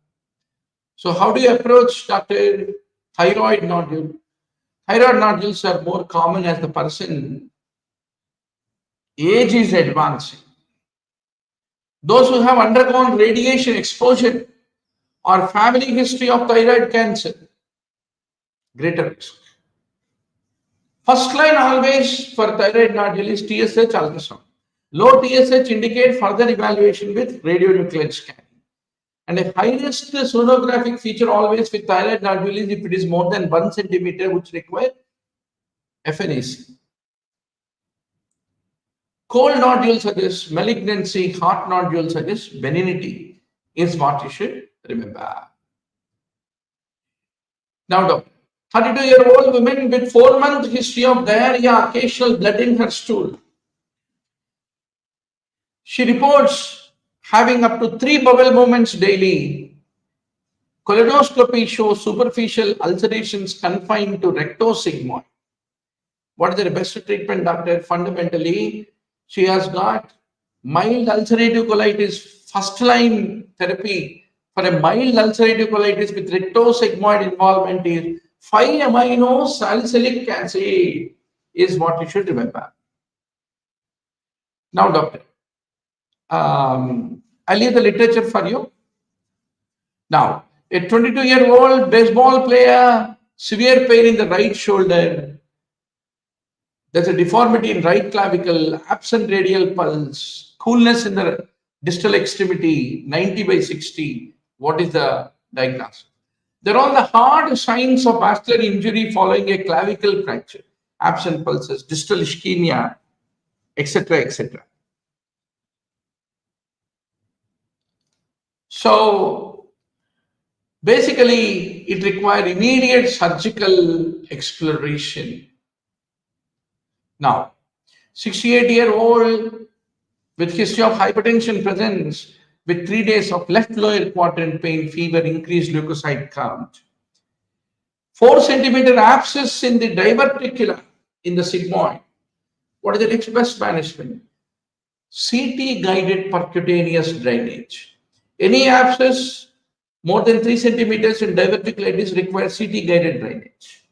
So how do you approach, doctor, thyroid nodule? Thyroid nodules are more common as the person age is advancing. Those who have undergone radiation exposure or family history of thyroid cancer, greater risk. First line always for thyroid nodule is TSH ultrasound. Low TSH indicate further evaluation with radionuclide scanning. And a high-risk sonographic feature always with thyroid nodule is if it is more than 1 centimeter, which require FNAC. Cold nodules suggest malignancy, hot nodules suggest benignity is what you should remember. Now, doctor, 32-year-old woman with 4-month history of diarrhea, occasional blood in her stool. She reports having up to 3 bowel movements daily. Colonoscopy shows superficial ulcerations confined to rectosigmoid. What is the best treatment, doctor? Fundamentally, she has got mild ulcerative colitis. First line therapy for a mild ulcerative colitis with rectosigmoid involvement is 5-amino salicylic acid is what you should remember. Now, doctor, I'll leave the literature for you. Now, a 22-year-old baseball player, severe pain in the right shoulder. There's a deformity in right clavicle, absent radial pulse, coolness in the distal extremity, 90/60. What is the diagnosis? There are all the hard signs of vascular injury following a clavicle fracture, absent pulses, distal ischemia, etc., etc. So basically, it requires immediate surgical exploration. Now, 68-year-old with history of hypertension presents with 3 days of left lower quadrant pain, fever, increased leukocyte count. 4 centimeter abscess in the diverticula in the sigmoid. What is the next best management? CT guided percutaneous drainage. Any abscess more than 3 centimeters in diverticulitis requires CT guided drainage.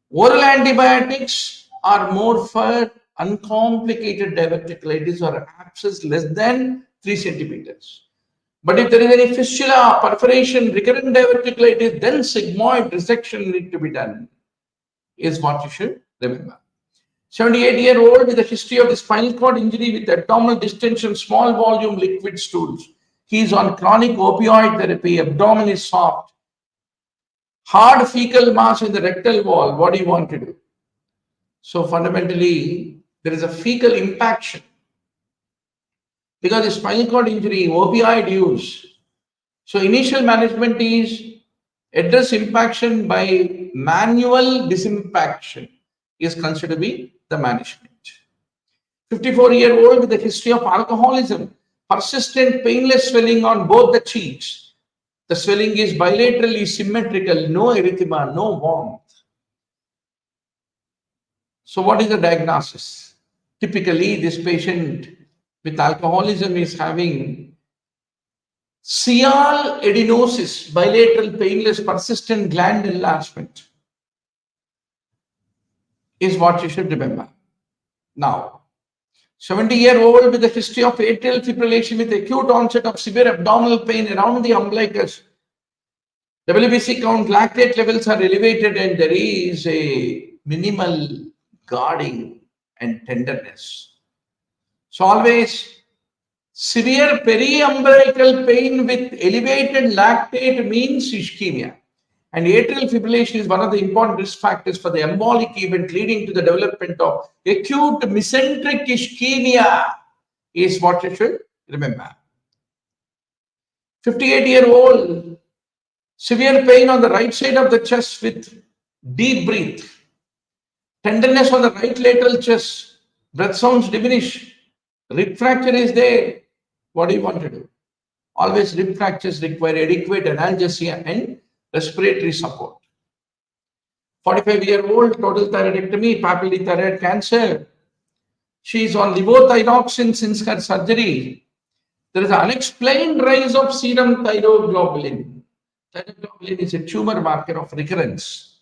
Oral antibiotics are more for uncomplicated diverticulitis or abscess less than 3 centimeters. But if there is any fistula, perforation, recurrent diverticulitis, then sigmoid resection need to be done, is what you should remember. 78-year-old with a history of the spinal cord injury with abdominal distension, small volume liquid stools. He is on chronic opioid therapy, abdomen is soft. Hard fecal mass in the rectal wall, what do you want to do? So fundamentally, there is a fecal impaction. Because the spinal cord injury, opioid use. So initial management is address impaction by manual disimpaction is considered to be the management. 54-year-old with a history of alcoholism, persistent painless swelling on both the cheeks. The swelling is bilaterally symmetrical, no erythema, no warmth. So what is the diagnosis? Typically, this patient with alcoholism is having Cial adenosis, bilateral painless persistent gland enlargement is what you should remember. Now, 70-year-old with a history of atrial fibrillation with acute onset of severe abdominal pain around the umbilicus. WBC count, lactate levels are elevated and there is a minimal guarding and tenderness. So always severe periumbilical pain with elevated lactate means ischemia. And atrial fibrillation is one of the important risk factors for the embolic event leading to the development of acute mesenteric ischemia is what you should remember. 58-year-old Severe pain on the right side of the chest with deep breath. Tenderness on the right lateral chest. Breath sounds diminish. Rib fracture is there. What do you want to do? Always rib fractures require adequate analgesia and respiratory support. 45-year-old, total thyroidectomy, papillary thyroid cancer. She is on levothyroxine since her surgery. There is an unexplained rise of serum thyroglobulin. Thyroglobulin is a tumor marker of recurrence.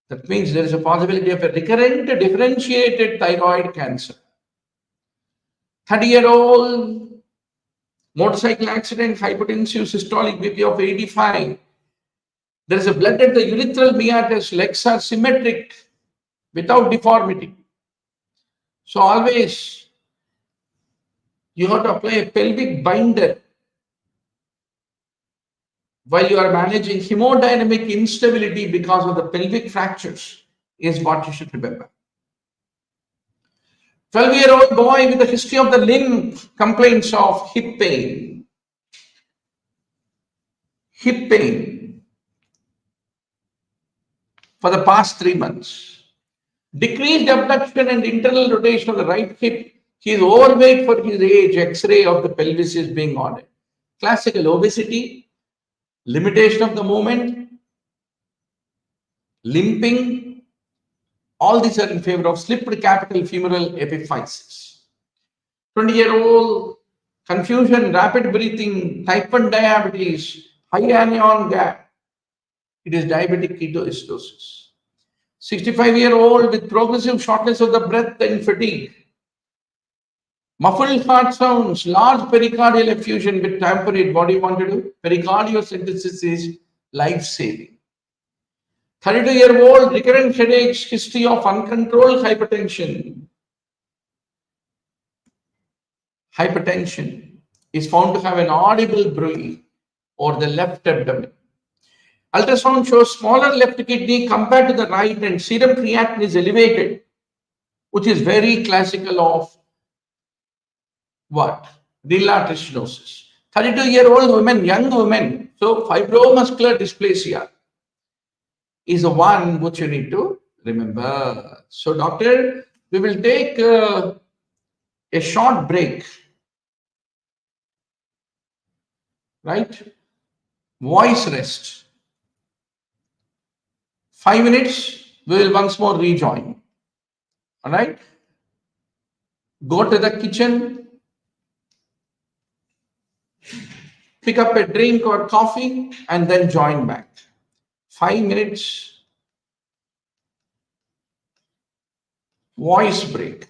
That means there is a possibility of a recurrent differentiated thyroid cancer. 30-year-old, motorcycle accident, hypertensive, systolic BP of 85. There is a blood at the urethral meatus. Legs are symmetric without deformity. So always you have to apply a pelvic binder while you are managing hemodynamic instability because of the pelvic fractures is what you should remember. 12-year-old boy with a history of the limb complaints of hip pain. Hip pain for the past 3 months. Decreased abduction and internal rotation of the right hip. He is overweight for his age. X-ray of the pelvis is being ordered. Classical obesity, limitation of the movement, limping, all these are in favor of slipped capital femoral epiphysis. 20-year-old, confusion, rapid breathing, type 1 diabetes, high anion gap. It is diabetic ketoacidosis. 65-year-old with progressive shortness of the breath and fatigue. Muffled heart sounds, large pericardial effusion with tamponade. What do you want to do? Pericardiocentesis is life-saving. 32-year-old, recurrent headaches, history of uncontrolled hypertension. Hypertension is found to have an audible bruit over the left abdomen. Ultrasound shows smaller left kidney compared to the right, and serum creatinine is elevated, which is very classical of what? Renal stenosis. 32-year-old women, young women. So fibromuscular dysplasia is the one which you need to remember. So doctor, we will take a short break. Right? Voice rest. 5 minutes, we will once more rejoin. All right? Go to the kitchen, pick up a drink or coffee, and then join back. 5 minutes, voice break.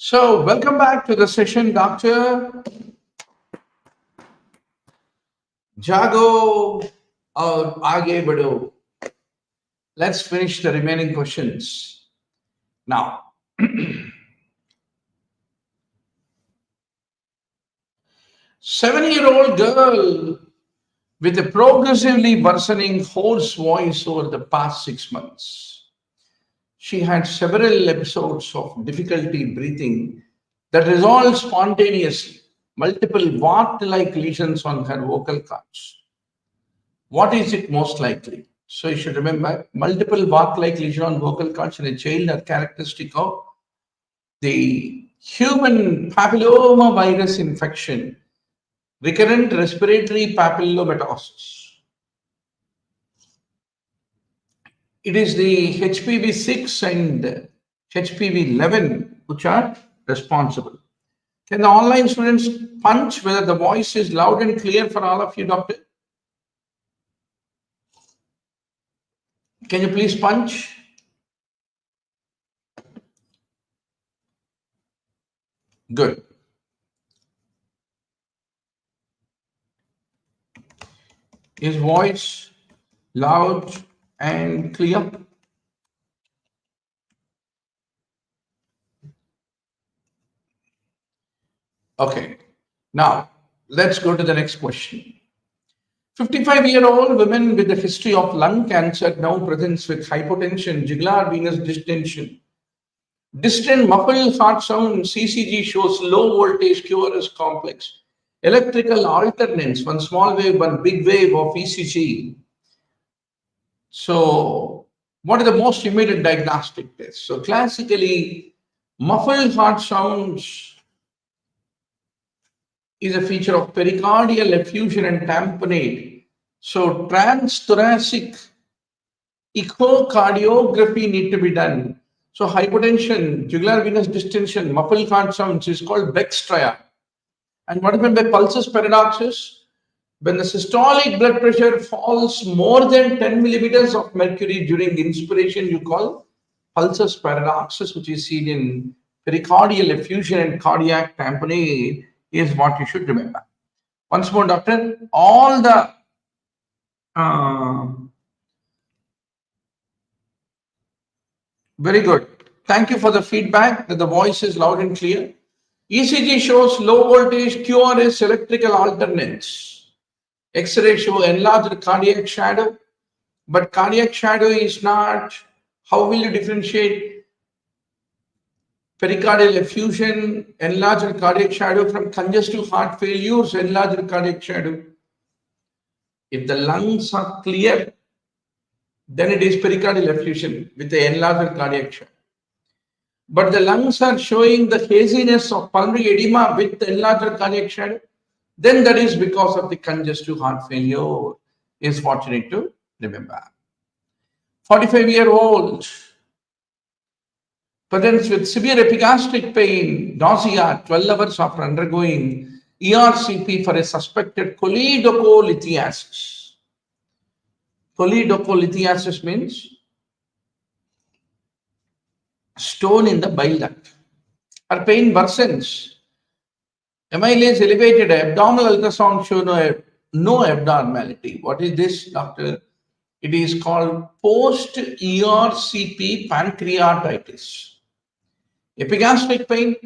So, welcome back to the session, Dr. Jago or Aage Bado. Let's finish the remaining questions. Now, 7-year-old girl with a progressively worsening hoarse voice over the past 6 months. She had several episodes of difficulty breathing that resolved spontaneously, multiple wart-like lesions on her vocal cords. What is it most likely? So you should remember, multiple wart-like lesion on vocal cords in a child are characteristic of the human papillomavirus infection, recurrent respiratory papillomatosis. It is the HPV-6 and HPV-11 which are responsible. Can the online students punch whether the voice is loud and clear for all of you, doctor? Can you please punch? Good. Is voice loud and clear? Okay. Now, let's go to the next question. 55-year-old women with a history of lung cancer now presents with hypotension, jugular venous distension. Distant muffled heart sound, CCG shows low voltage QRS complex. Electrical alternance, one small wave, one big wave of ECG. So, what are the most immediate diagnostic tests? So, classically, muffled heart sounds is a feature of pericardial effusion and tamponade. So, transthoracic echocardiography need to be done. So, hypotension, jugular venous distension, muffled heart sounds is called Beck's triad. And what is meant by pulsus paradoxus? When the systolic blood pressure falls more than 10 millimeters of mercury during inspiration, you call pulsus paradoxus, which is seen in pericardial effusion and cardiac tamponade, is what you should remember. Once more, doctor, all the very good. Thank you for the feedback that the voice is loud and clear. ECG shows low voltage QRS electrical alternates. X-ray show enlarged cardiac shadow, but cardiac shadow is not. How will you differentiate pericardial effusion, enlarged cardiac shadow from congestive heart failure's enlarged cardiac shadow? If the lungs are clear, then it is pericardial effusion with the enlarged cardiac shadow. But the lungs are showing the haziness of pulmonary edema with the enlarged cardiac shadow, then that is because of the congestive heart failure, is what you need to remember. 45-year-old presents with severe epigastric pain, nausea 12 hours after undergoing ERCP for a suspected choledocholithiasis. Choledocholithiasis means stone in the bile duct. Her pain worsens. Amylase elevated, abdominal ultrasound show no abnormality. What is this, doctor? It is called post-ERCP pancreatitis. Epigastric pain,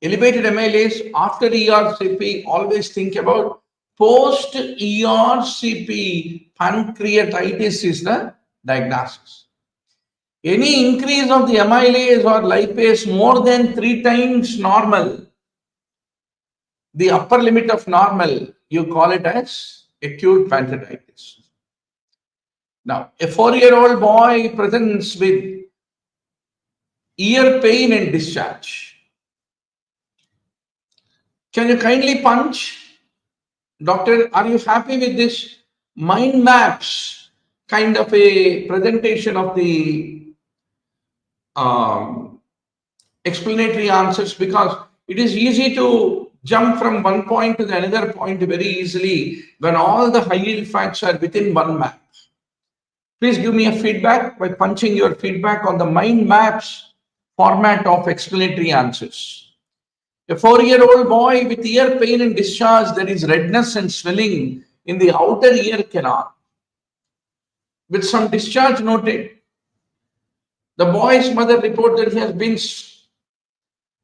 elevated amylase after ERCP, always think about post-ERCP pancreatitis is the diagnosis. Any increase of the amylase or lipase more than 3 times normal, the upper limit of normal, you call it as acute pancreatitis. Now, a 4-year-old boy presents with ear pain and discharge. Can you kindly punch? Doctor, are you happy with this mind maps kind of a presentation of the explanatory answers? Because it is easy to jump from one point to the another point very easily when all the high yield facts are within one map. Please give me a feedback by punching your feedback on the mind maps format of explanatory answers. A 4-year-old boy with ear pain and discharge, there is redness and swelling in the outer ear canal with some discharge noted. The boy's mother reported he has been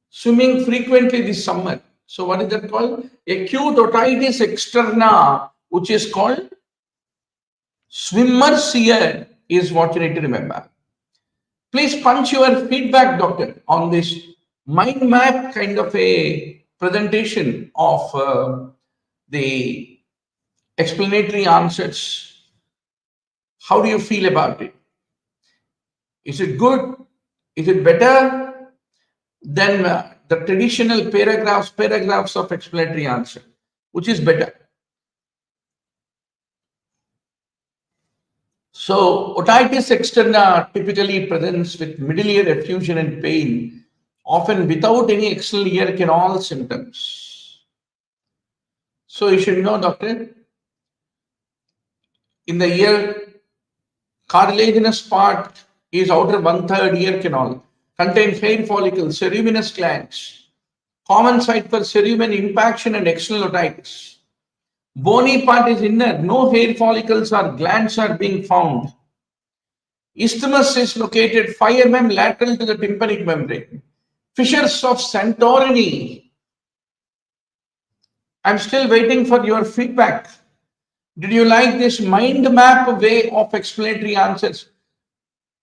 swimming frequently this summer. So what is that called? Acute otitis externa, which is called swimmer's ear, is what you need to remember. Please punch your feedback, doctor, on this mind map kind of a presentation of the explanatory answers. How do you feel about it? Is it good? Is it better than the traditional paragraphs of explanatory answer? Which is better? So, otitis externa typically presents with middle ear effusion and pain, often without any external ear canal symptoms. So, you should know, doctor, in the ear, cartilaginous part is outer 1/3 ear canal, contains hair follicles, ceruminous glands, common site for cerumen impaction and external otitis. Bony part is inner, no hair follicles or glands are being found. Isthmus is located 5 mm lateral to the tympanic membrane. Fissures of Santorini. I'm still waiting for your feedback. Did you like this mind map way of explanatory answers?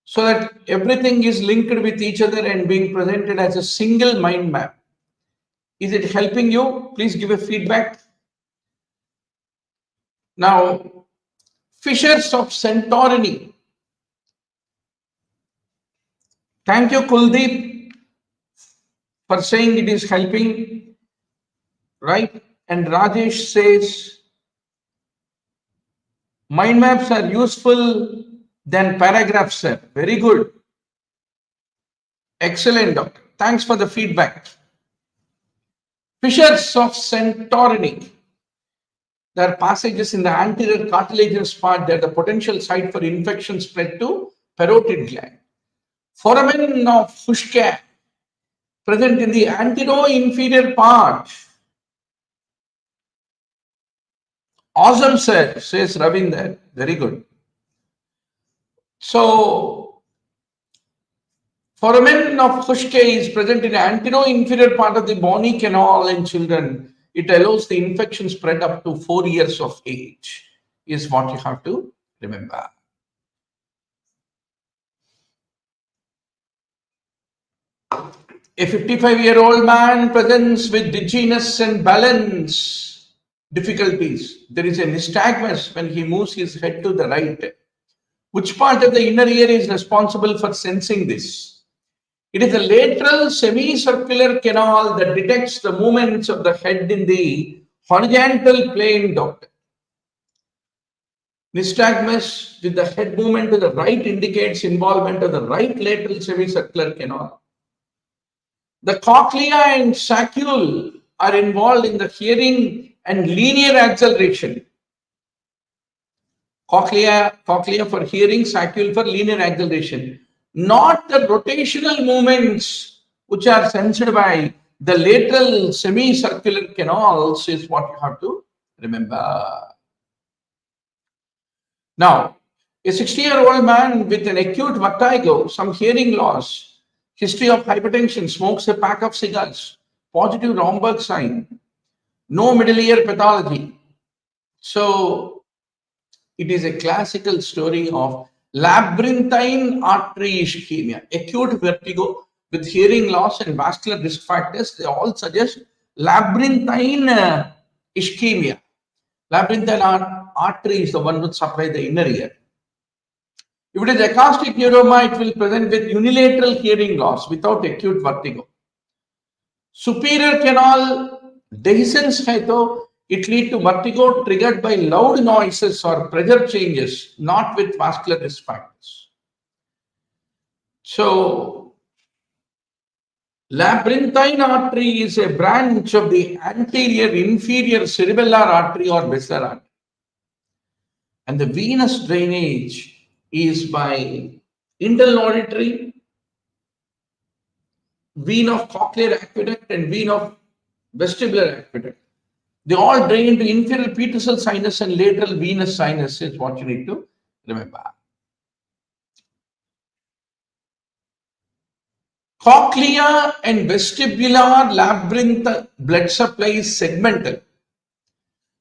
So that everything is linked with each other and being presented as a single mind map. Is it helping you? Please give a feedback. Now, fissures of Santorini. Thank you, Kuldeep, for saying it is helping, right? And Rajesh says, mind maps are useful than paragraphs, sir. Very good. Excellent, doctor. Thanks for the feedback. Fissures of Santorini. There are passages in the anterior cartilaginous part that the potential site for infection spread to parotid gland. Foramen of Fuchsia present in the anterior-inferior part. Awesome, sir, says Ravinder. Very good. So, foramen of Fuchsia is present in the anterior-inferior part of the bony canal in children. It allows the infection spread up to 4 years of age, is what you have to remember. A 55-year-old man presents with dizziness and balance difficulties. There is a nystagmus when he moves his head to the right. Which part of the inner ear is responsible for sensing this? It is the lateral semicircular canal that detects the movements of the head in the horizontal plane, doctor. Nystagmus with the head movement to the right indicates involvement of the right lateral semicircular canal. The cochlea and saccule are involved in the hearing and linear acceleration. Cochlea for hearing, saccule for linear acceleration. Not the rotational movements which are sensed by the lateral semicircular canals is what you have to remember. Now, a 60-year-old man with an acute vertigo, some hearing loss, history of hypertension, smokes a pack of cigars, positive Romberg sign, no middle ear pathology. So, it is a classical story of labyrinthine artery ischemia, acute vertigo with hearing loss and vascular risk factors, they all suggest labyrinthine ischemia. Labyrinthine artery is the one which supplies the inner ear. If it is acoustic neuroma, it will present with unilateral hearing loss without acute vertigo. Superior canal dehiscence hai to it lead to vertigo triggered by loud noises or pressure changes, not with vascular risk factors. So, labyrinthine artery is a branch of the anterior inferior cerebellar artery or basilar artery. And the venous drainage is by internal auditory, vein of cochlear aqueduct and vein of vestibular aqueduct. They all drain into inferior petersal sinus and lateral venous sinus is what you need to remember. Cochlea and vestibular labyrinth blood supply is segmental.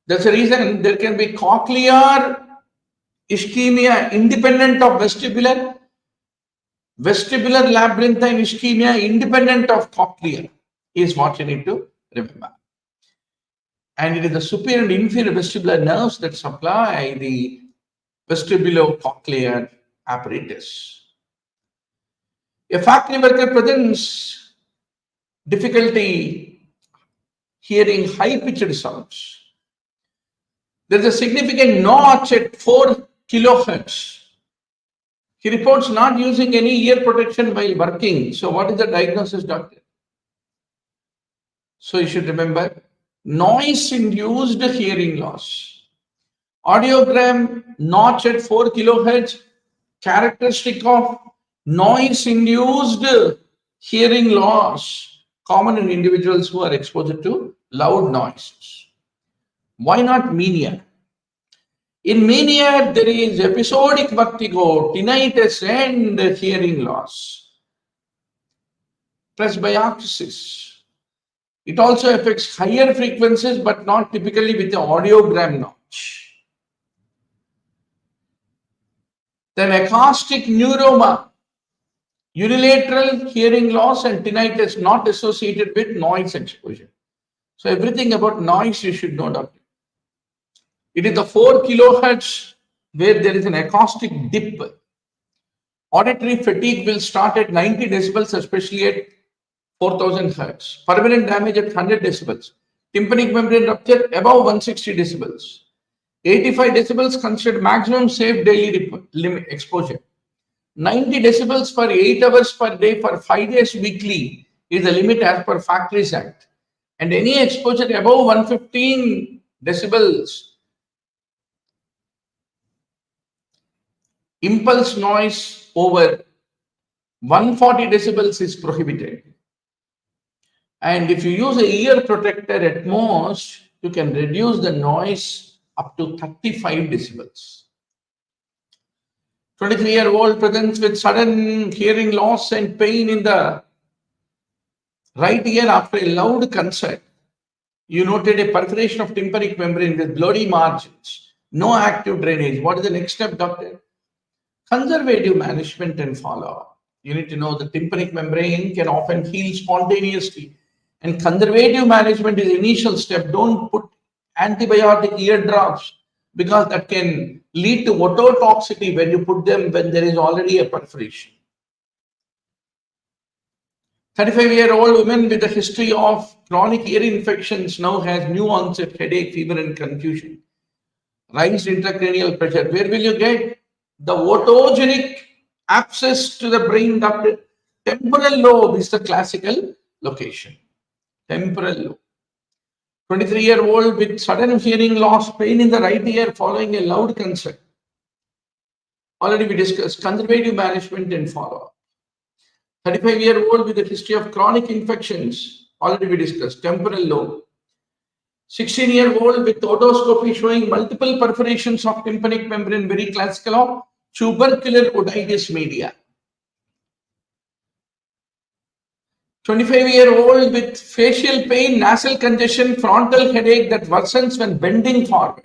That's the reason there can be cochlear ischemia independent of vestibular, vestibular labyrinthine ischemia independent of cochlear is what you need to remember. And it is the superior and inferior vestibular nerves that supply the vestibulocochlear apparatus. A factory worker presents difficulty hearing high-pitched sounds. There is a significant notch at 4 kilohertz. He reports not using any ear protection while working. So what is the diagnosis, doctor? So you should remember noise-induced hearing loss. Audiogram notch at 4 kilohertz, characteristic of noise-induced hearing loss, common in individuals who are exposed to loud noises. Why not mania? In mania, there is episodic vertigo, tinnitus, and hearing loss. Presbyosis. It also affects higher frequencies, but not typically with the audiogram notch. Then acoustic neuroma, unilateral hearing loss and tinnitus not associated with noise exposure. So everything about noise you should know, doctor. It is the 4 kilohertz where there is an acoustic dip. Auditory fatigue will start at 90 decibels, especially at 4000 hertz. Permanent damage at 100 decibels. Tympanic membrane rupture above 160 decibels. 85 decibels considered maximum safe daily exposure. 90 decibels for 8 hours per day for 5 days weekly is the limit as per Factories Act. And any exposure above 115 decibels, impulse noise over 140 decibels is prohibited. And if you use a ear protector at most, you can reduce the noise up to 35 decibels. 23-year-old presents with sudden hearing loss and pain in the right ear after a loud concert. You noted a perforation of tympanic membrane with bloody margins, no active drainage. What is the next step, doctor? Conservative management and follow-up. You need to know the tympanic membrane can often heal spontaneously, and conservative management is the initial step. Don't put antibiotic ear drops because that can lead to ototoxicity when you put them when there is already a perforation. 35-year-old woman with a history of chronic ear infections now has new onset headache, fever, and confusion. Raised intracranial pressure. Where will you get the otogenic abscess to the brain duct? Temporal lobe is the classical location. Temporal lobe. 23-year-old with sudden hearing loss, pain in the right ear following a loud concert. Already we discussed conservative management and follow-up. 35-year-old with a history of chronic infections. Already we discussed temporal lobe. 16-year-old with otoscopy showing multiple perforations of tympanic membrane, very classical of tubercular otitis media. 25-year-old with facial pain, nasal congestion, frontal headache that worsens when bending forward.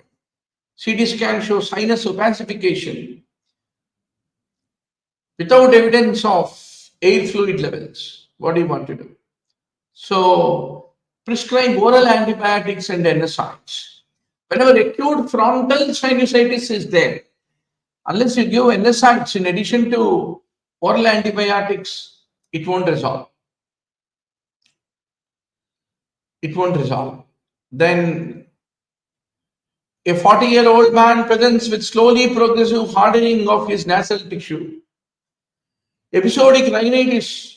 CT scan shows sinus opacification. without evidence of air fluid levels. What do you want to do? So, prescribe oral antibiotics and NSAIDs. Whenever acute frontal sinusitis is there, unless you give NSAIDs in addition to oral antibiotics, it won't resolve. It won't resolve. Then a 40-year-old man presents with slowly progressive hardening of his nasal tissue, episodic rhinitis,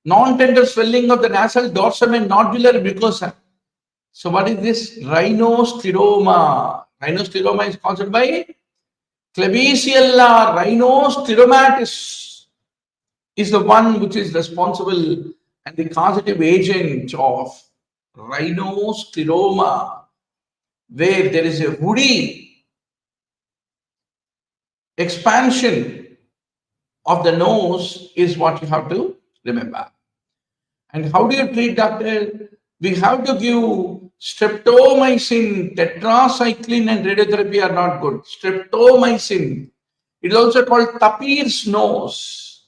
non-tender swelling of the nasal dorsum and nodular mucosa. So what is this? Rhinosteroma. Rhinosteroma is caused by Klebsiella rhinosteromatis is the one which is responsible and the causative agent of rhinosteroma, where there is a woody expansion of the nose is what you have to remember. And how do you treat, doctor? We have to give streptomycin, tetracycline and radiotherapy are not good. Streptomycin, it is also called tapir's nose.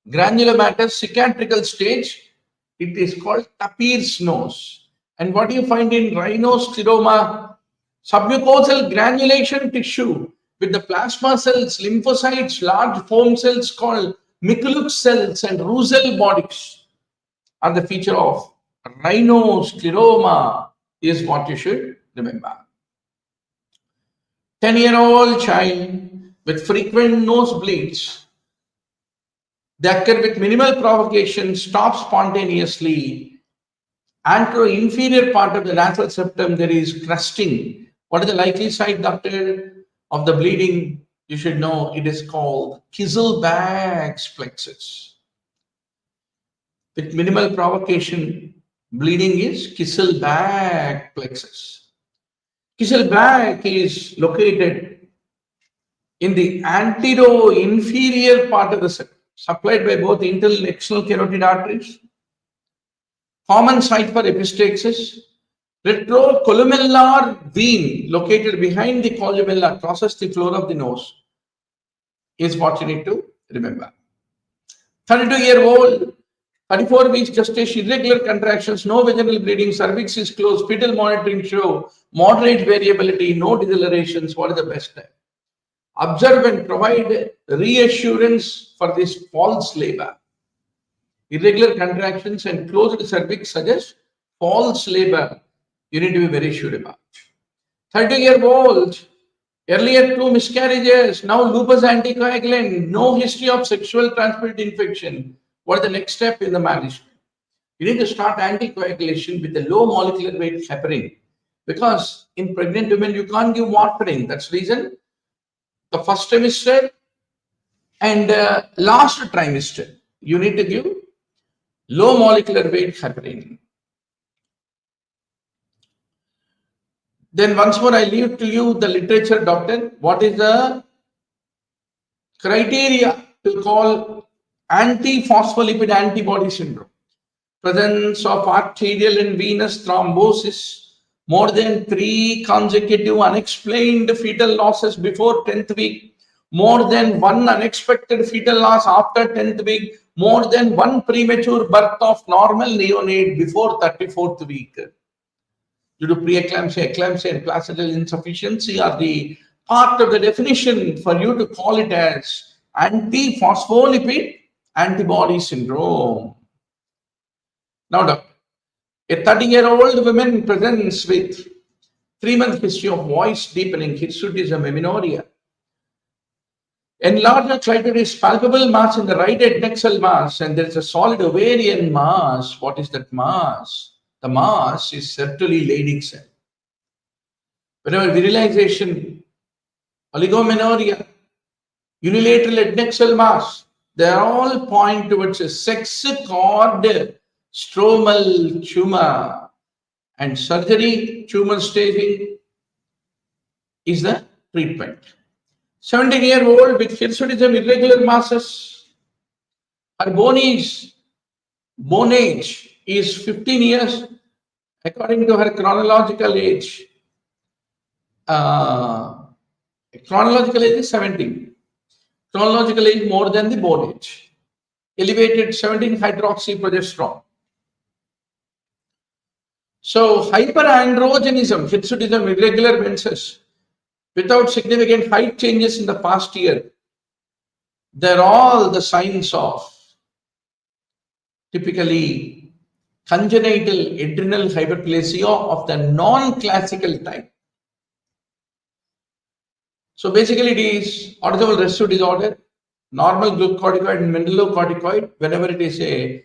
Granular matter, psychiatrical stage, it is called tapir's nose. And what do you find in rhinosteroma? Submucosal granulation tissue with the plasma cells, lymphocytes, large foam cells called Mikulicz cells and Russell bodies are the feature of rhinosteroma is what you should remember. 10-year-old child with frequent nosebleeds, they occur with minimal provocation, stop spontaneously. Antero-inferior part of the nasal septum, there is crusting. What is the likely site, doctor, of the bleeding? You should know it is called Kisselbach's plexus. With minimal provocation, bleeding is Kisselbach plexus. Kisselbach is located in the antero-inferior part of the septum, supplied by both internal and external carotid arteries. Common site for epistaxis. Retrocolumellar vein located behind the columella crosses the floor of the nose is what you need to remember. 32-year-old, 34 weeks gestation, irregular contractions, no vaginal bleeding, cervix is closed, fetal monitoring show, moderate variability, no decelerations. What is the best time? Observe and provide reassurance for this false labor. Irregular contractions and closed cervix suggest false labor. You need to be very sure about. 30-year-old, earlier 2 miscarriages, now lupus anticoagulant, no history of sexual transmitted infection. What is the next step in the management? You need to start anticoagulation with the low molecular weight heparin, because in pregnant women you can't give warfarin. That's the reason the first trimester and last trimester you need to give low molecular weight heparin. Then once more I leave to you the literature, doctor. What is the criteria to call antiphospholipid antibody syndrome? Presence of arterial and venous thrombosis, more than 3 consecutive unexplained fetal losses before 10th week, more than 1 unexpected fetal loss after 10th week, more than 1 premature birth of normal neonate before 34th week. Due to preeclampsia, eclampsia, and placental insufficiency are the part of the definition for you to call it as antiphospholipid antibody syndrome. Now, doctor, a 30-year-old woman presents with 3-month history of voice deepening, hirsutism, amenorrhea. Enlarged clitoris, palpable mass in the right adnexal mass, and there is a solid ovarian mass. What is that mass? The mass is sertoli Leydig cell. Whenever virilization, oligomenorrhea, unilateral adnexal mass, they all point towards a sex cord stromal tumor, and surgery, tumor staging is the treatment. 17-year-old with hirsutism, irregular masses. Her bone age is 15 years according to her chronological age. Chronological age is 17. chronologically more than the bone age. Elevated 17-hydroxyprogesterone. So hyperandrogenism, hirsutism, irregular menses, without significant height changes in the past year, they're all the signs of typically congenital adrenal hyperplasia of the non-classical type. So basically it is autosomal recessive disorder, normal glucocorticoid and mineralocorticoid. Whenever it is a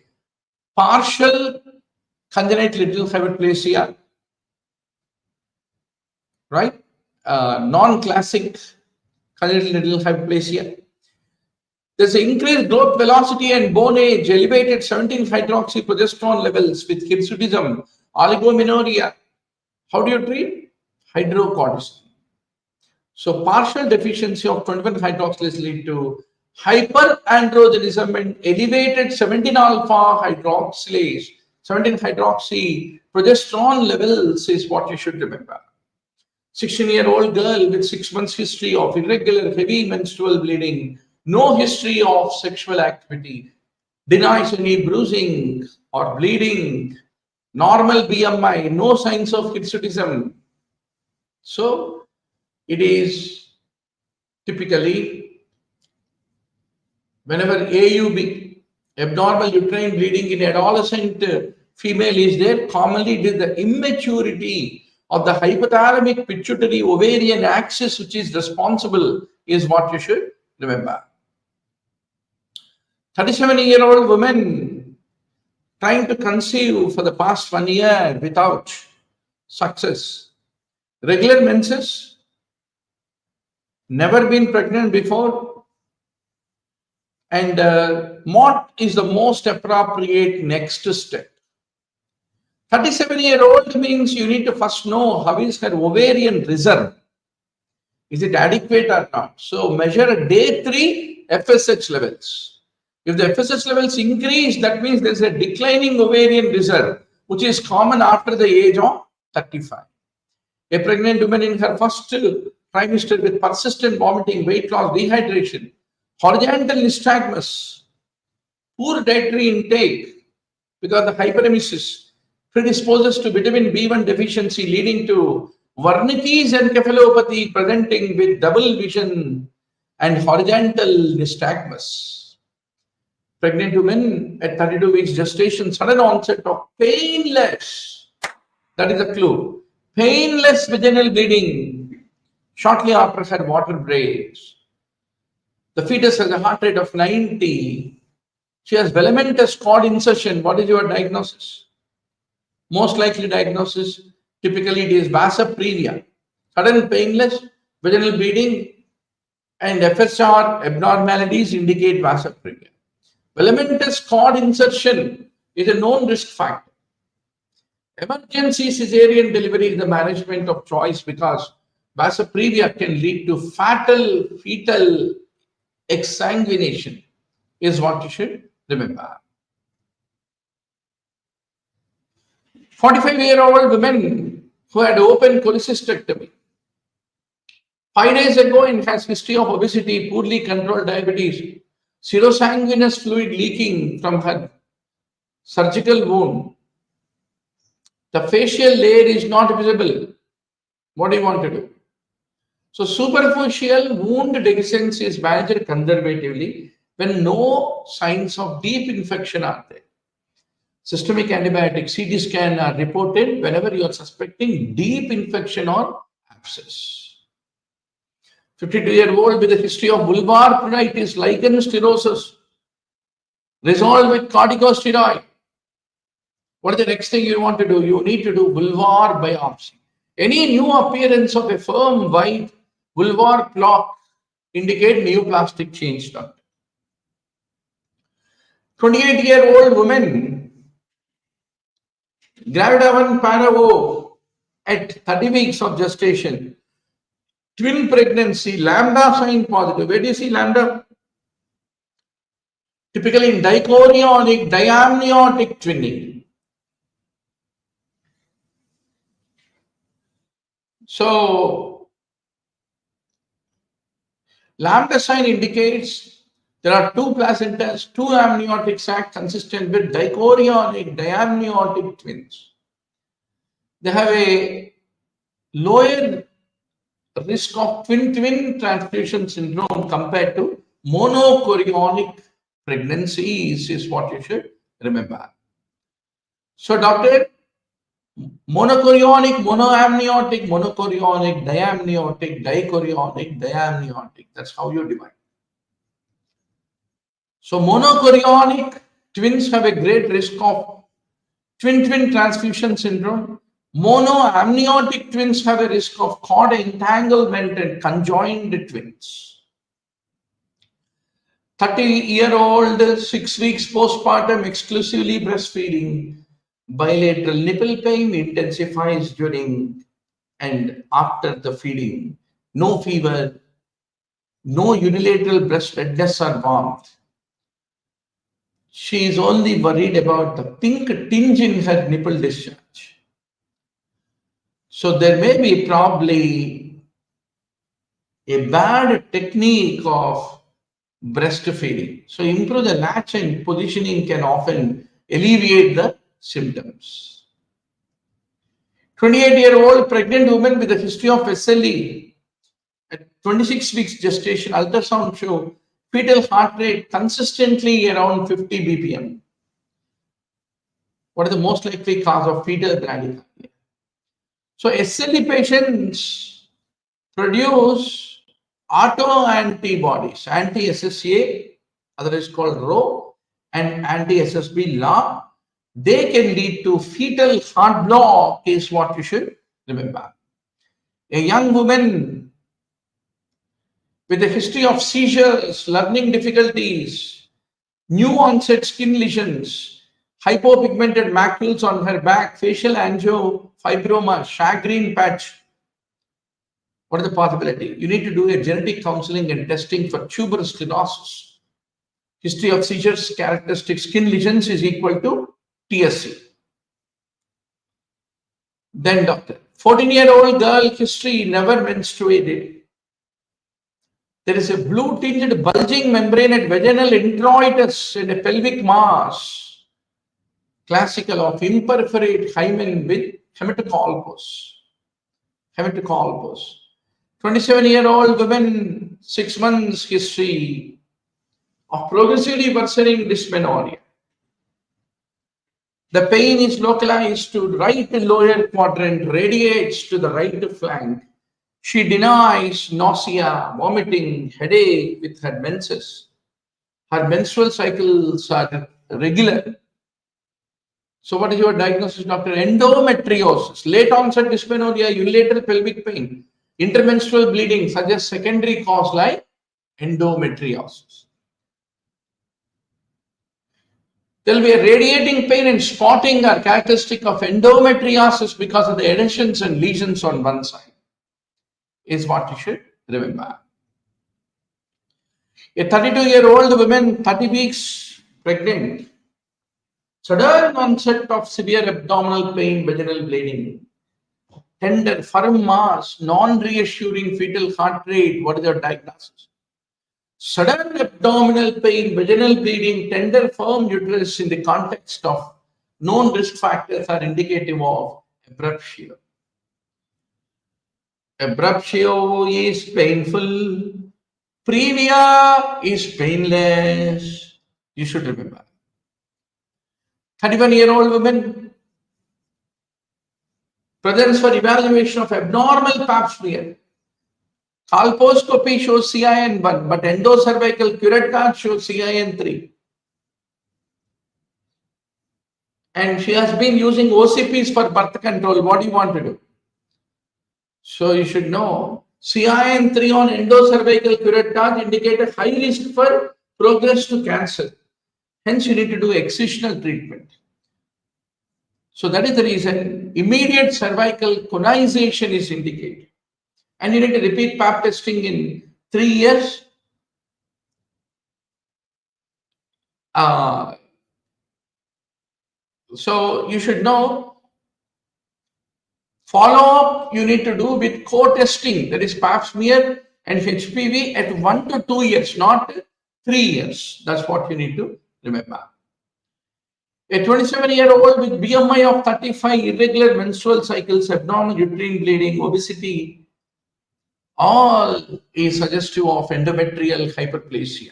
partial congenital adrenal hyperplasia, right? Non-classic congenital adrenal hyperplasia. There's increased growth velocity and bone age, elevated 17-hydroxyprogesterone levels with hirsutism, oligomenorrhea. How do you treat? Hydrocortisone. So partial deficiency of 21-hydroxylase lead to hyperandrogenism and elevated 17-alpha hydroxylase, 17-hydroxyprogesterone levels is what you should remember. 16-year-old girl with 6 months history of irregular heavy menstrual bleeding, no history of sexual activity, denies any bruising or bleeding, normal BMI, no signs of hirsutism. So it is typically whenever AUB, abnormal uterine bleeding in adolescent female is there, commonly it is the immaturity of the hypothalamic pituitary ovarian axis which is responsible is what you should remember. 37-year-old woman trying to conceive for the past 1 year without success. Regular menses, never been pregnant before, and what is the most appropriate next step? 37-year-old means you need to first know how is her ovarian reserve. Is it adequate or not? So measure day 3 FSH levels. If the FSH levels increase, that means there is a declining ovarian reserve, which is common after the age of 35. A pregnant woman in her first trimester with persistent vomiting, weight loss, dehydration, horizontal nystagmus, poor dietary intake because the hyperemesis predisposes to vitamin B1 deficiency leading to Wernicke's encephalopathy presenting with double vision and horizontal nystagmus. Pregnant women at 32 weeks gestation, sudden onset of painless, that is a clue, painless vaginal bleeding shortly after her water breaks. The fetus has a heart rate of 90. She has velamentous cord insertion. What is your diagnosis? Most likely diagnosis, typically it is vasa previa, sudden painless vaginal bleeding, and FSR abnormalities indicate vasa previa. Velamentous cord insertion is a known risk factor. Emergency cesarean delivery is the management of choice because vasa previa can lead to fatal fetal exsanguination is what you should remember. 45-year-old woman who had open cholecystectomy 5 days ago and has history of obesity, poorly controlled diabetes, serosanguinous fluid leaking from her surgical wound. The facial layer is not visible. What do you want to do? So superficial wound dehiscence is managed conservatively when no signs of deep infection are there. Systemic antibiotic CT scan are reported whenever you are suspecting deep infection or abscess. 52-year-old with a history of vulvar pruritus, lichen sclerosis, resolved with corticosteroid. What is the next thing you want to do? You need to do vulvar biopsy. Any new appearance of a firm white vulvar clot indicate neoplastic change. 28-year-old woman, gravida 1 paravo at 30 weeks of gestation, twin pregnancy, lambda sign positive. Where do you see lambda? Typically in dichorionic, diamniotic twinning. So Lambda sign indicates there are two placentas, two amniotic sacs consistent with dichorionic, diamniotic twins. They have a lower risk of twin-twin transfusion syndrome compared to monochorionic pregnancies is what you should remember. So, doctor, monochorionic, monoamniotic, monochorionic, diamniotic, dichorionic, diamniotic. That's how you divide. So monochorionic twins have a great risk of twin-twin transfusion syndrome. Monoamniotic twins have a risk of cord entanglement and conjoined twins. 30-year-old, 6 weeks postpartum, exclusively breastfeeding. Bilateral nipple pain intensifies during and after the feeding. No fever, no unilateral breast redness or warmth. She is only worried about the pink tinge in her nipple discharge. So there may be probably a bad technique of breastfeeding. So improve the latch and positioning can often alleviate the symptoms. 28-year-old pregnant woman with a history of SLE at 26 weeks gestation, ultrasound show fetal heart rate consistently around 50 BPM. What is the most likely cause of fetal bradycardia? So SLE patients produce autoantibodies, anti-SSA, otherwise called Rho, and anti-SSB LA. They can lead to fetal heart block is what you should remember. A young woman with a history of seizures, learning difficulties, new onset skin lesions, hypopigmented macules on her back, facial angiofibroma, shagreen patch. What is the possibility? You need to do a genetic counseling and testing for tuberous sclerosis. History of seizures, characteristic skin lesions is equal to TSC. Then doctor, 14-year-old girl history never menstruated. There is a blue tinged bulging membrane at vaginal introitus and a pelvic mass, classical of imperforate hymen with hematocolpos. 27-year-old woman, 6 months history of progressively worsening dysmenorrhea. The pain is localized to right lower quadrant, radiates to the right flank. She denies nausea, vomiting, headache with her menses. Her menstrual cycles are regular. So what is your diagnosis, doctor? Endometriosis, late onset dysmenorrhea, unilateral pelvic pain, intermenstrual bleeding suggests secondary cause like endometriosis. There will be a radiating pain and spotting are characteristic of endometriosis because of the adhesions and lesions on one side. Is what you should remember. A 32-year-old woman, 30 weeks pregnant, sudden onset of severe abdominal pain, vaginal bleeding, tender, firm mass, non-reassuring fetal heart rate. What is your diagnosis? Sudden abdominal pain, vaginal bleeding, tender, firm uterus in the context of known risk factors are indicative of abruptio. Abruptio is painful. Previa is painless. You should remember. 31-year-old woman, presence for evaluation of abnormal pap smear. Colposcopy shows CIN1, but endocervical curettage shows CIN3. And she has been using OCPs for birth control. What do you want to do? So you should know CIN3 on endocervical curettage indicate a high risk for progress to cancer. Hence, you need to do excisional treatment. So that is the reason immediate cervical conization is indicated. And you need to repeat pap testing in 3 years. So you should know. Follow-up you need to do with co-testing, that is pap smear and HPV at 1 to 2 years, not 3 years. That's what you need to remember. A 27-year-old with BMI of 35, irregular menstrual cycles, abnormal uterine bleeding, obesity, all is suggestive of endometrial hyperplasia.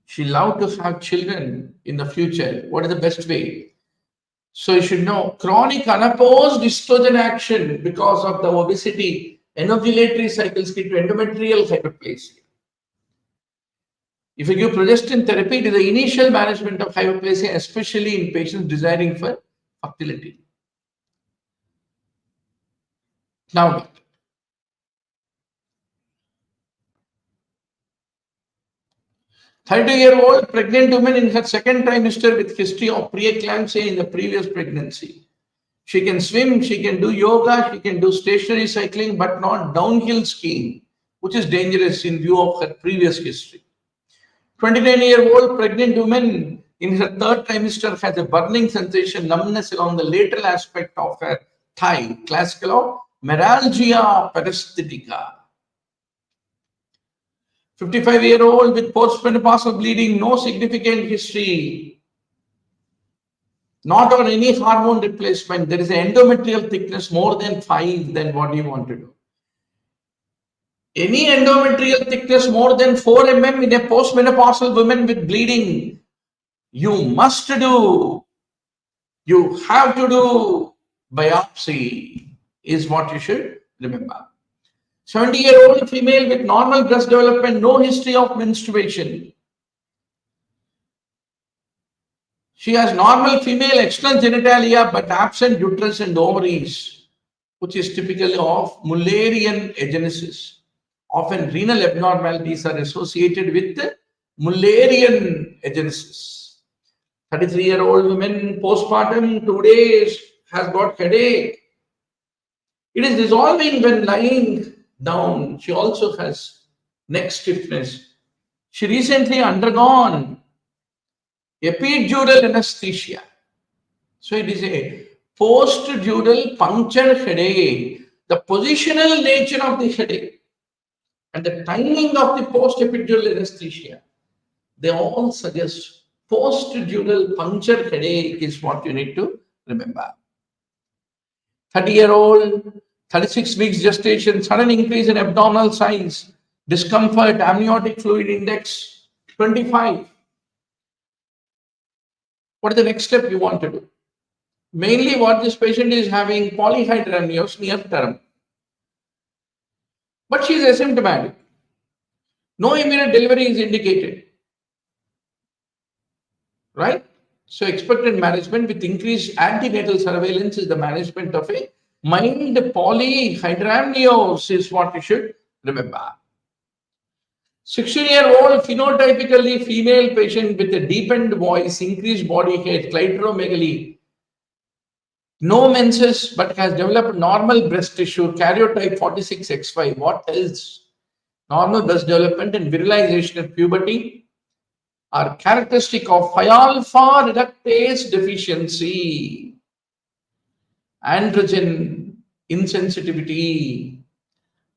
She loved to have children in the future. What is the best way? So you should know chronic unopposed estrogen action because of the obesity, anovulatory cycles lead to endometrial hyperplasia. If you give progestin therapy, it is the initial management of hyperplasia, especially in patients desiring for fertility. Now, 30-year-old pregnant woman in her second trimester with history of preeclampsia in the previous pregnancy. She can swim, she can do yoga, she can do stationary cycling, but not downhill skiing, which is dangerous in view of her previous history. 29-year-old pregnant woman in her third trimester has a burning sensation, numbness along the lateral aspect of her thigh, classical of meralgia paresthetica. 55-year-old with postmenopausal bleeding, no significant history, not on any hormone replacement. There is an endometrial thickness more than 5, then what do you want to do? Any endometrial thickness more than 4 mm in a postmenopausal woman with bleeding, you must do, you have to do biopsy, is what you should remember. 70-year-old female with normal breast development, no history of menstruation. She has normal female external genitalia but absent uterus and ovaries, which is typical of Mullerian agenesis. Often renal abnormalities are associated with Mullerian agenesis. 33-year-old woman postpartum 2 days has got headache. It is dissolving when lying down. She also has neck stiffness. She recently undergone epidural anesthesia. So it is a post-dural puncture headache. The positional nature of the headache and the timing of the post-epidural anesthesia, they all suggest post-dural puncture headache is what you need to remember. 30-year-old, 36 weeks gestation, sudden increase in abdominal size, discomfort, amniotic fluid index, 25. What is the next step you want to do? Mainly what this patient is having polyhydramnios near term. But she is asymptomatic. No immediate delivery is indicated. Right? So expected management with increased antenatal surveillance is the management of a mild polyhydramnios is what you should remember. 16-year-old phenotypically female patient with a deepened voice, increased body height, clitoromegaly, no menses but has developed normal breast tissue, karyotype 46X5. What else? Normal breast development and virilization at puberty are characteristic of phi alpha reductase deficiency, androgen insensitivity.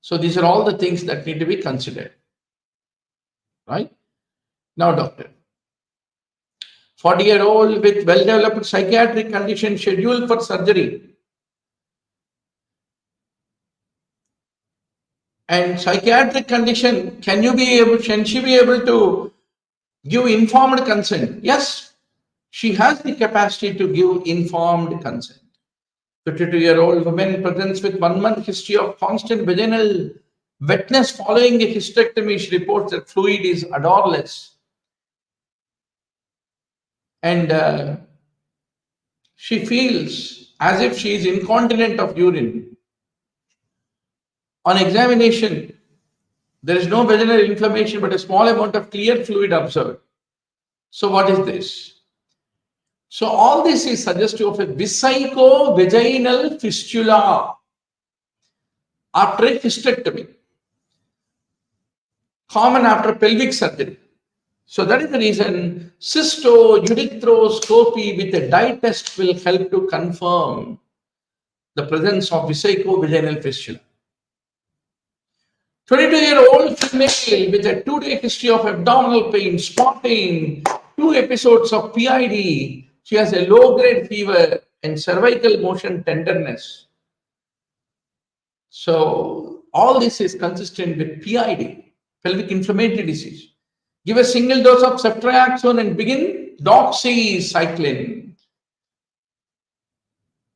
So these are all the things that need to be considered. Right? Now, doctor. 40-year-old with well-developed psychiatric condition scheduled for surgery. And psychiatric condition, can she be able to give informed consent? Yes, she has the capacity to give informed consent. 52-year-old woman presents with 1 month history of constant vaginal wetness following a hysterectomy. She reports that fluid is odorless. And she feels as if she is incontinent of urine. On examination, there is no vaginal inflammation but a small amount of clear fluid observed. So what is this? So all this is suggestive of a vesico-vaginal fistula after a hysterectomy, common after pelvic surgery. So that is the reason cystourethroskopy with a dye test will help to confirm the presence of vesico-vaginal fistula. 22-year-old female with a 2-day history of abdominal pain, spotting, 2 episodes of PID. She has a low-grade fever and cervical motion tenderness. So all this is consistent with PID, pelvic inflammatory disease. Give a single dose of ceftriaxone and begin doxycycline.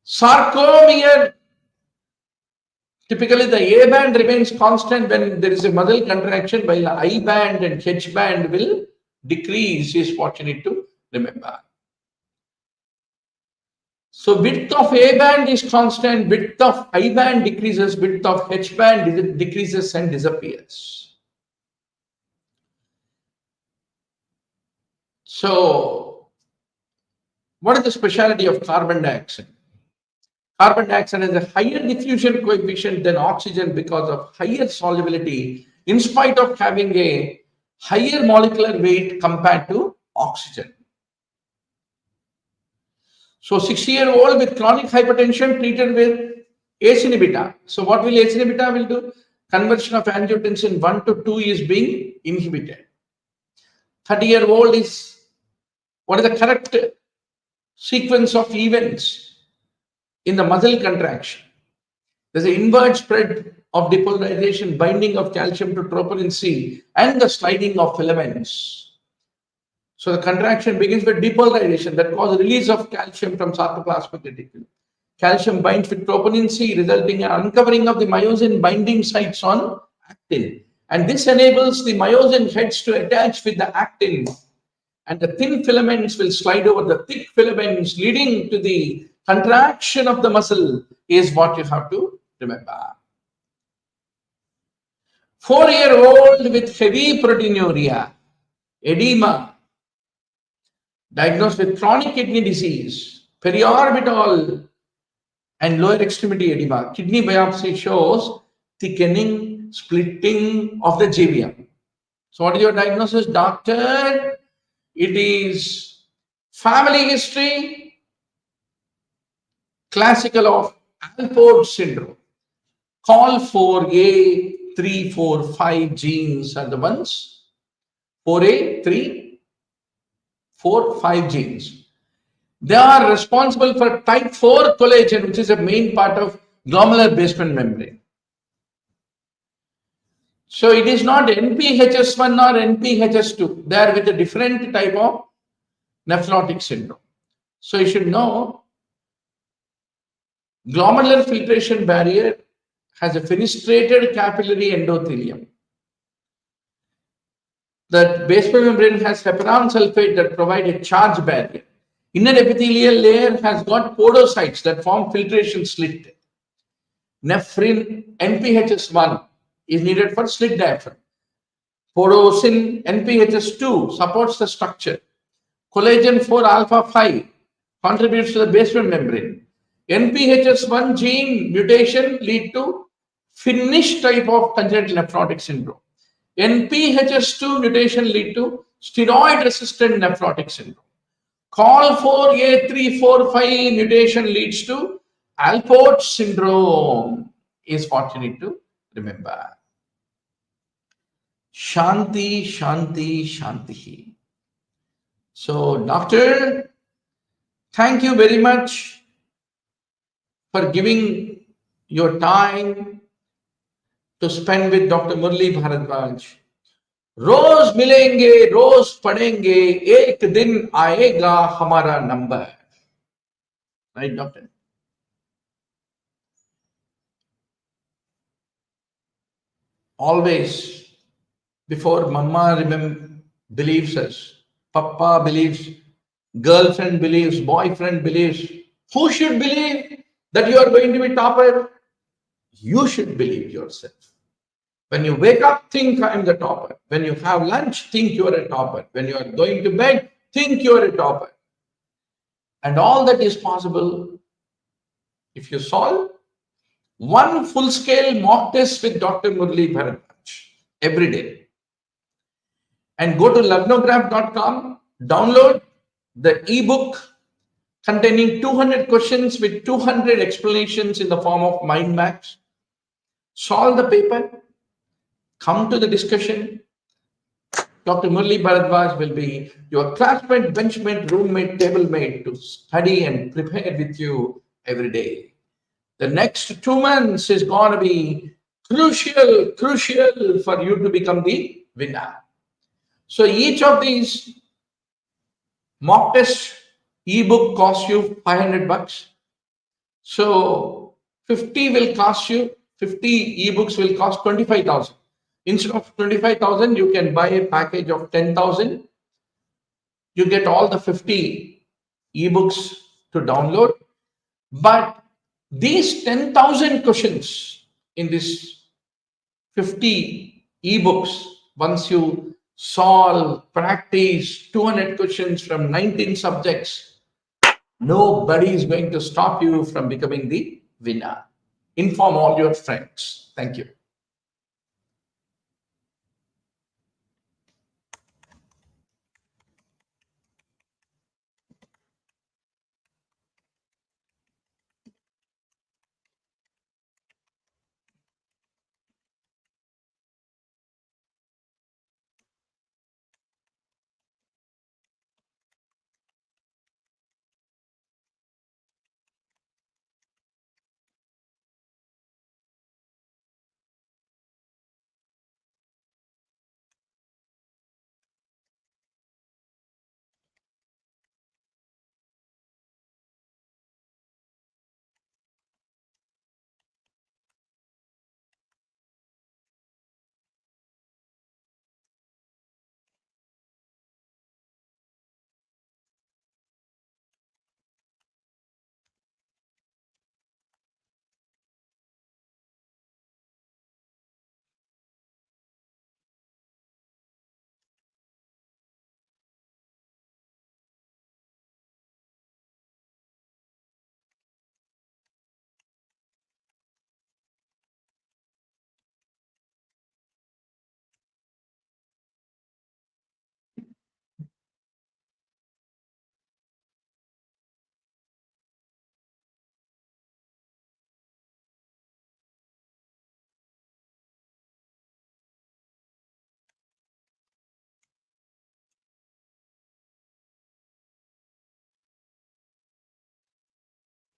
Sarcomere. Typically, the A band remains constant when there is a muscle contraction, while the I band and H band will decrease, is what you need to remember. So width of A band is constant, width of I band decreases, width of H band decreases and disappears. So what is the specialty of carbon dioxide? Carbon dioxide has a higher diffusion coefficient than oxygen because of higher solubility, in spite of having a higher molecular weight compared to oxygen. So 60-year-old with chronic hypertension treated with ACE inhibitor. So what will ACE inhibitor will do? Conversion of angiotensin 1 to 2 is being inhibited. 30-year-old is, what is the correct sequence of events in the muscle contraction? There's an inward spread of depolarization, binding of calcium to troponin C, and the sliding of filaments. So the contraction begins with depolarization that causes release of calcium from sarcoplasmic reticulum. Calcium binds with troponin C, resulting in uncovering of the myosin binding sites on actin. And this enables the myosin heads to attach with the actin. And the thin filaments will slide over the thick filaments, leading to the contraction of the muscle, is what you have to remember. 4-year-old with heavy proteinuria, edema, diagnosed with chronic kidney disease, periorbital and lower extremity edema. Kidney biopsy shows thickening, splitting of the JVM. So what is your diagnosis, doctor? It is family history, classical of Alport syndrome. Call 4A, 3, 4, 5 genes are the ones. 4A, 3, 4, 5 genes. They are responsible for type 4 collagen, which is a main part of glomerular basement membrane. So it is not NPHS1 or NPHS2. They are with a different type of nephrotic syndrome. So you should know glomerular filtration barrier has a fenestrated capillary endothelium. The basement membrane has heparan sulfate that provide a charge barrier. Inner epithelial layer has got podocytes that form filtration slit. Nephrin NPHS1 is needed for slit diaphragm. Podosin NPHS2 supports the structure. Collagen 4 alpha 5 contributes to the basement membrane. NPHS1 gene mutation lead to Finnish type of congenital nephrotic syndrome. NPHS2 mutation lead to steroid resistant nephrotic syndrome. COL4A345 mutation leads to Alport syndrome, is what you need to remember. Shanti, Shanti, Shanti. So, doctor, thank you very much for giving your time to spend with Dr. Murli Bharadwaj. रोज मिलेंगे रोज पढ़ेंगे एक दिन आएगा हमारा number. Right, doctor? Always, before mama believes us, papa believes, girlfriend believes, boyfriend believes, who should believe that you are going to be topper? You should believe yourself. When you wake up, think I am the topper. When you have lunch, think you are a topper. When you are going to bed, think you are a topper. And all that is possible if you solve one full-scale mock test with Dr. Murli Bharadwaj every day. And go to lugnograph.com, download the ebook containing 200 questions with 200 explanations in the form of mind maps. Solve the paper. come to the discussion. Dr. Murli Bharadwaj will be your classmate, benchmate, roommate, tablemate to study and prepare with you every day. The next 2 months is going to be crucial for you to become the winner. So each of these mock test ebook costs you $500. So 50 will cost you, 50 ebooks will cost 25,000. Instead of 25,000, you can buy a package of 10,000. You get all the 50 ebooks to download. But these 10,000 questions in this 50 ebooks, once you solve, practice 200 questions from 19 subjects, nobody is going to stop you from becoming the winner. Inform all your friends. Thank you.